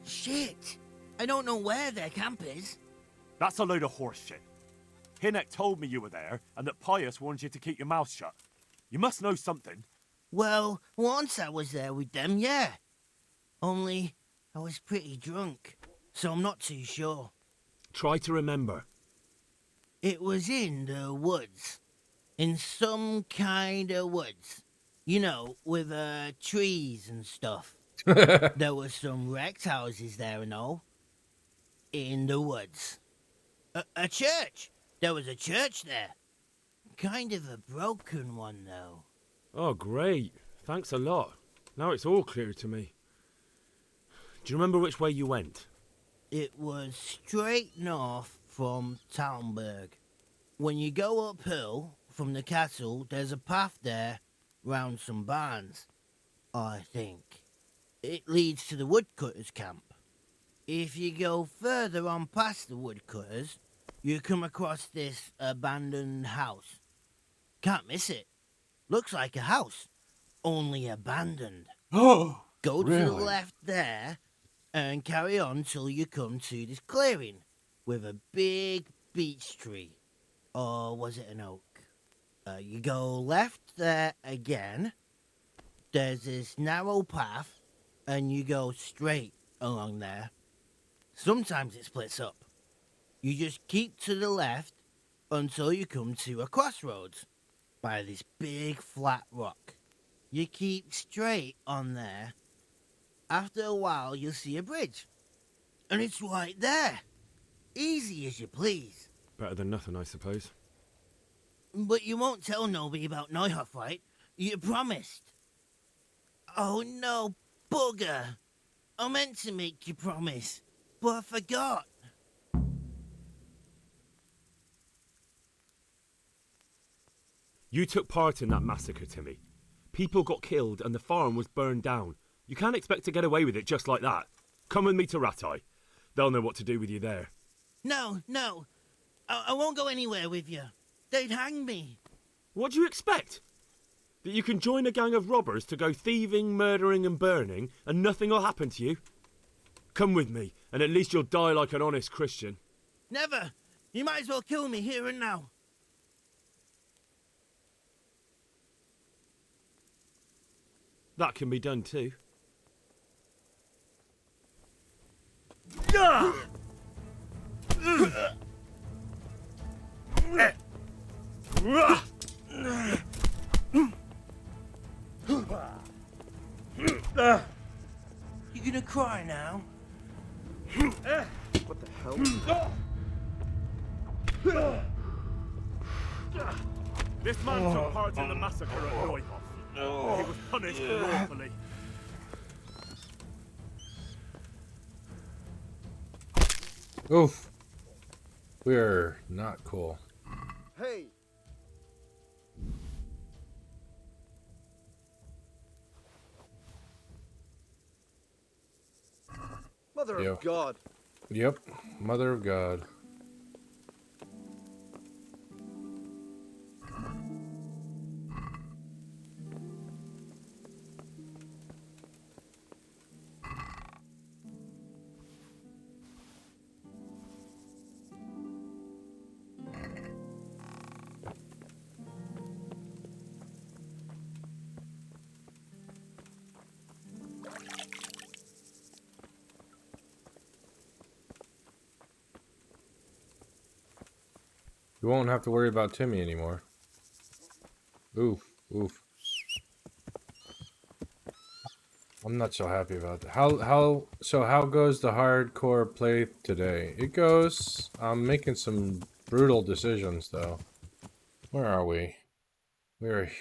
Shit. I don't know where their camp is. That's a load of horse shit. Hinek told me you were there and that Pius warned you to keep your mouth shut. You must know something. Well, once I was there with them, yeah. Only, I was pretty drunk, so I'm not too sure. Try to remember. It was in the woods. In some kind of woods. You know, with trees and stuff. There were some wrecked houses there and all. In the woods. A church! There was a church there. Kind of a broken one, though. Oh, great. Thanks a lot. Now it's all clear to me. Do you remember which way you went? It was straight north from Talmberg. When you go uphill from the castle, there's a path there round some barns, I think. It leads to the woodcutters' camp. If you go further on past the woodcutters, you come across this abandoned house. Can't miss it. Looks like a house, only abandoned. Oh, Go to the really? left there and carry on till you come to this clearing with a big beech tree. Or was it an oak? You go left there again. There's this narrow path and you go straight along there. Sometimes it splits up. You just keep to the left until you come to a crossroads by this big flat rock. You keep straight on there. After a while, you'll see a bridge. And it's right there. Easy as you please. Better than nothing, I suppose. But you won't tell nobody about Neuhof, right? You promised. Oh no, bugger. I meant to make you promise, but I forgot. You took part in that massacre, Timmy. People got killed and the farm was burned down. You can't expect to get away with it just like that. Come with me to Rattay. They'll know what to do with you there. No, no. I won't go anywhere with you. They'd hang me. What do you expect? That you can join a gang of robbers to go thieving, murdering and burning and nothing will happen to you? Come with me, and at least you'll die like an honest Christian. Never. You might as well kill me here and now. That can be done too. You gonna cry now? What the hell? This man took part in the massacre at Neuhoff. He was punished lawfully. Oof. We're not cool. Hey! Mother of God. Yep. Mother of God. You won't have to worry about Timmy anymore. Oof, oof. I'm not so happy about that. How goes the hardcore play today? It goes. I'm making some brutal decisions though. Where are we? We're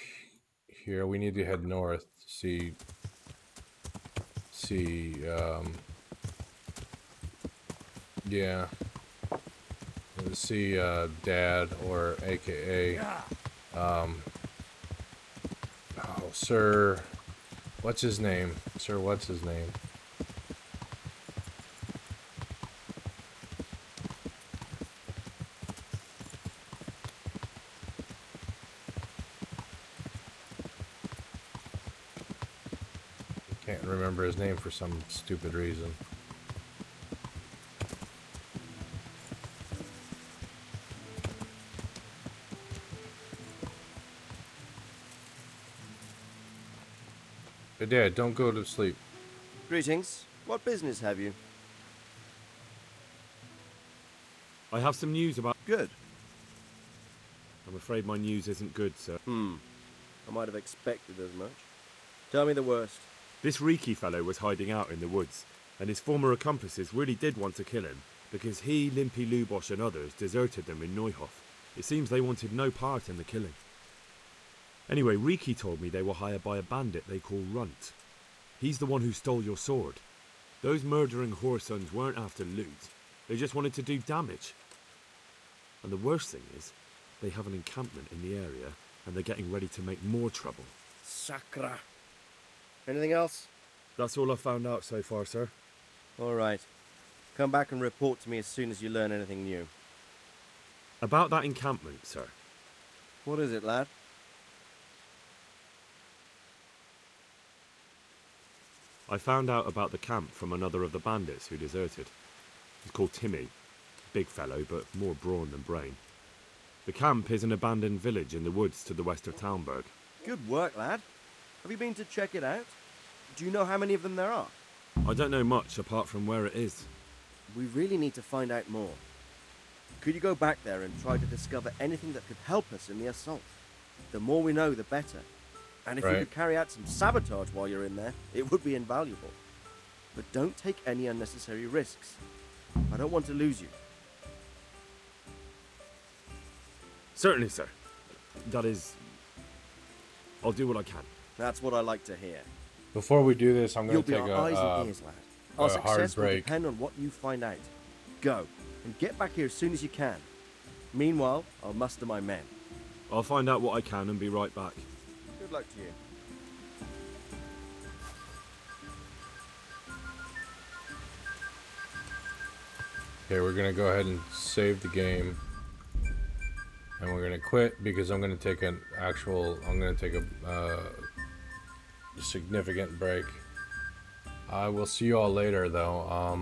here. We need to head north to see Dad, or AKA Sir, what's his name? Sir, what's his name? I can't remember his name for some stupid reason. Hey Dad, don't go to sleep. Greetings. What business have you? I have some news about... Good. I'm afraid my news isn't good, sir. I might have expected as much. Tell me the worst. This Riki fellow was hiding out in the woods, and his former accomplices really did want to kill him, because he, Limpy Lubosh and others deserted them in Neuhoff. It seems they wanted no part in the killing. Anyway, Riki told me they were hired by a bandit they call Runt. He's the one who stole your sword. Those murdering whoresons weren't after loot. They just wanted to do damage. And the worst thing is, they have an encampment in the area, and they're getting ready to make more trouble. Sacra. Anything else? That's all I've found out so far, sir. All right. Come back and report to me as soon as you learn anything new. About that encampment, sir. What is it, lad? I found out about the camp from another of the bandits who deserted. He's called Timmy. Big fellow, but more brawn than brain. The camp is an abandoned village in the woods to the west of Townburg. Good work, lad. Have you been to check it out? Do you know how many of them there are? I don't know much apart from where it is. We really need to find out more. Could you go back there and try to discover anything that could help us in the assault? The more we know, the better. And if you could carry out some sabotage while you're in there, it would be invaluable. But don't take any unnecessary risks. I don't want to lose you. Certainly, sir. That is... I'll do what I can. That's what I like to hear. Before we do this, I'm going to take You'll be our eyes and ears, lad. Our success will break. depend on what you find out. Go, and get back here as soon as you can. Meanwhile, I'll muster my men. I'll find out what I can and be right back. Good luck to you. Okay, we're gonna go ahead and save the game. And we're gonna quit because I'm gonna take a significant break. I will see you all later though.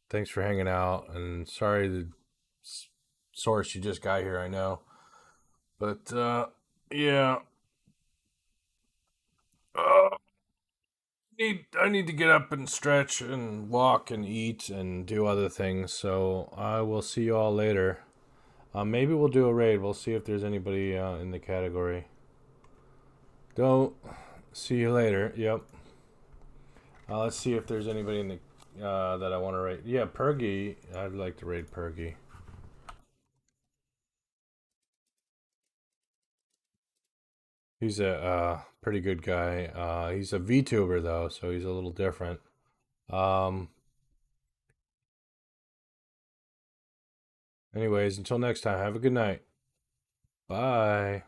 Thanks for hanging out, and sorry the source you just got here, I know. But yeah. I need to get up and stretch and walk and eat and do other things. So I will see you all later. Maybe we'll do a raid. We'll see if there's anybody in the category. Don't see you later. Yep. Let's see if there's anybody in the that I want to raid. Yeah, Pergy. I'd like to raid Pergy. He's a pretty good guy. He's a VTuber though, so he's a little different. Anyways, until next time, have a good night. Bye.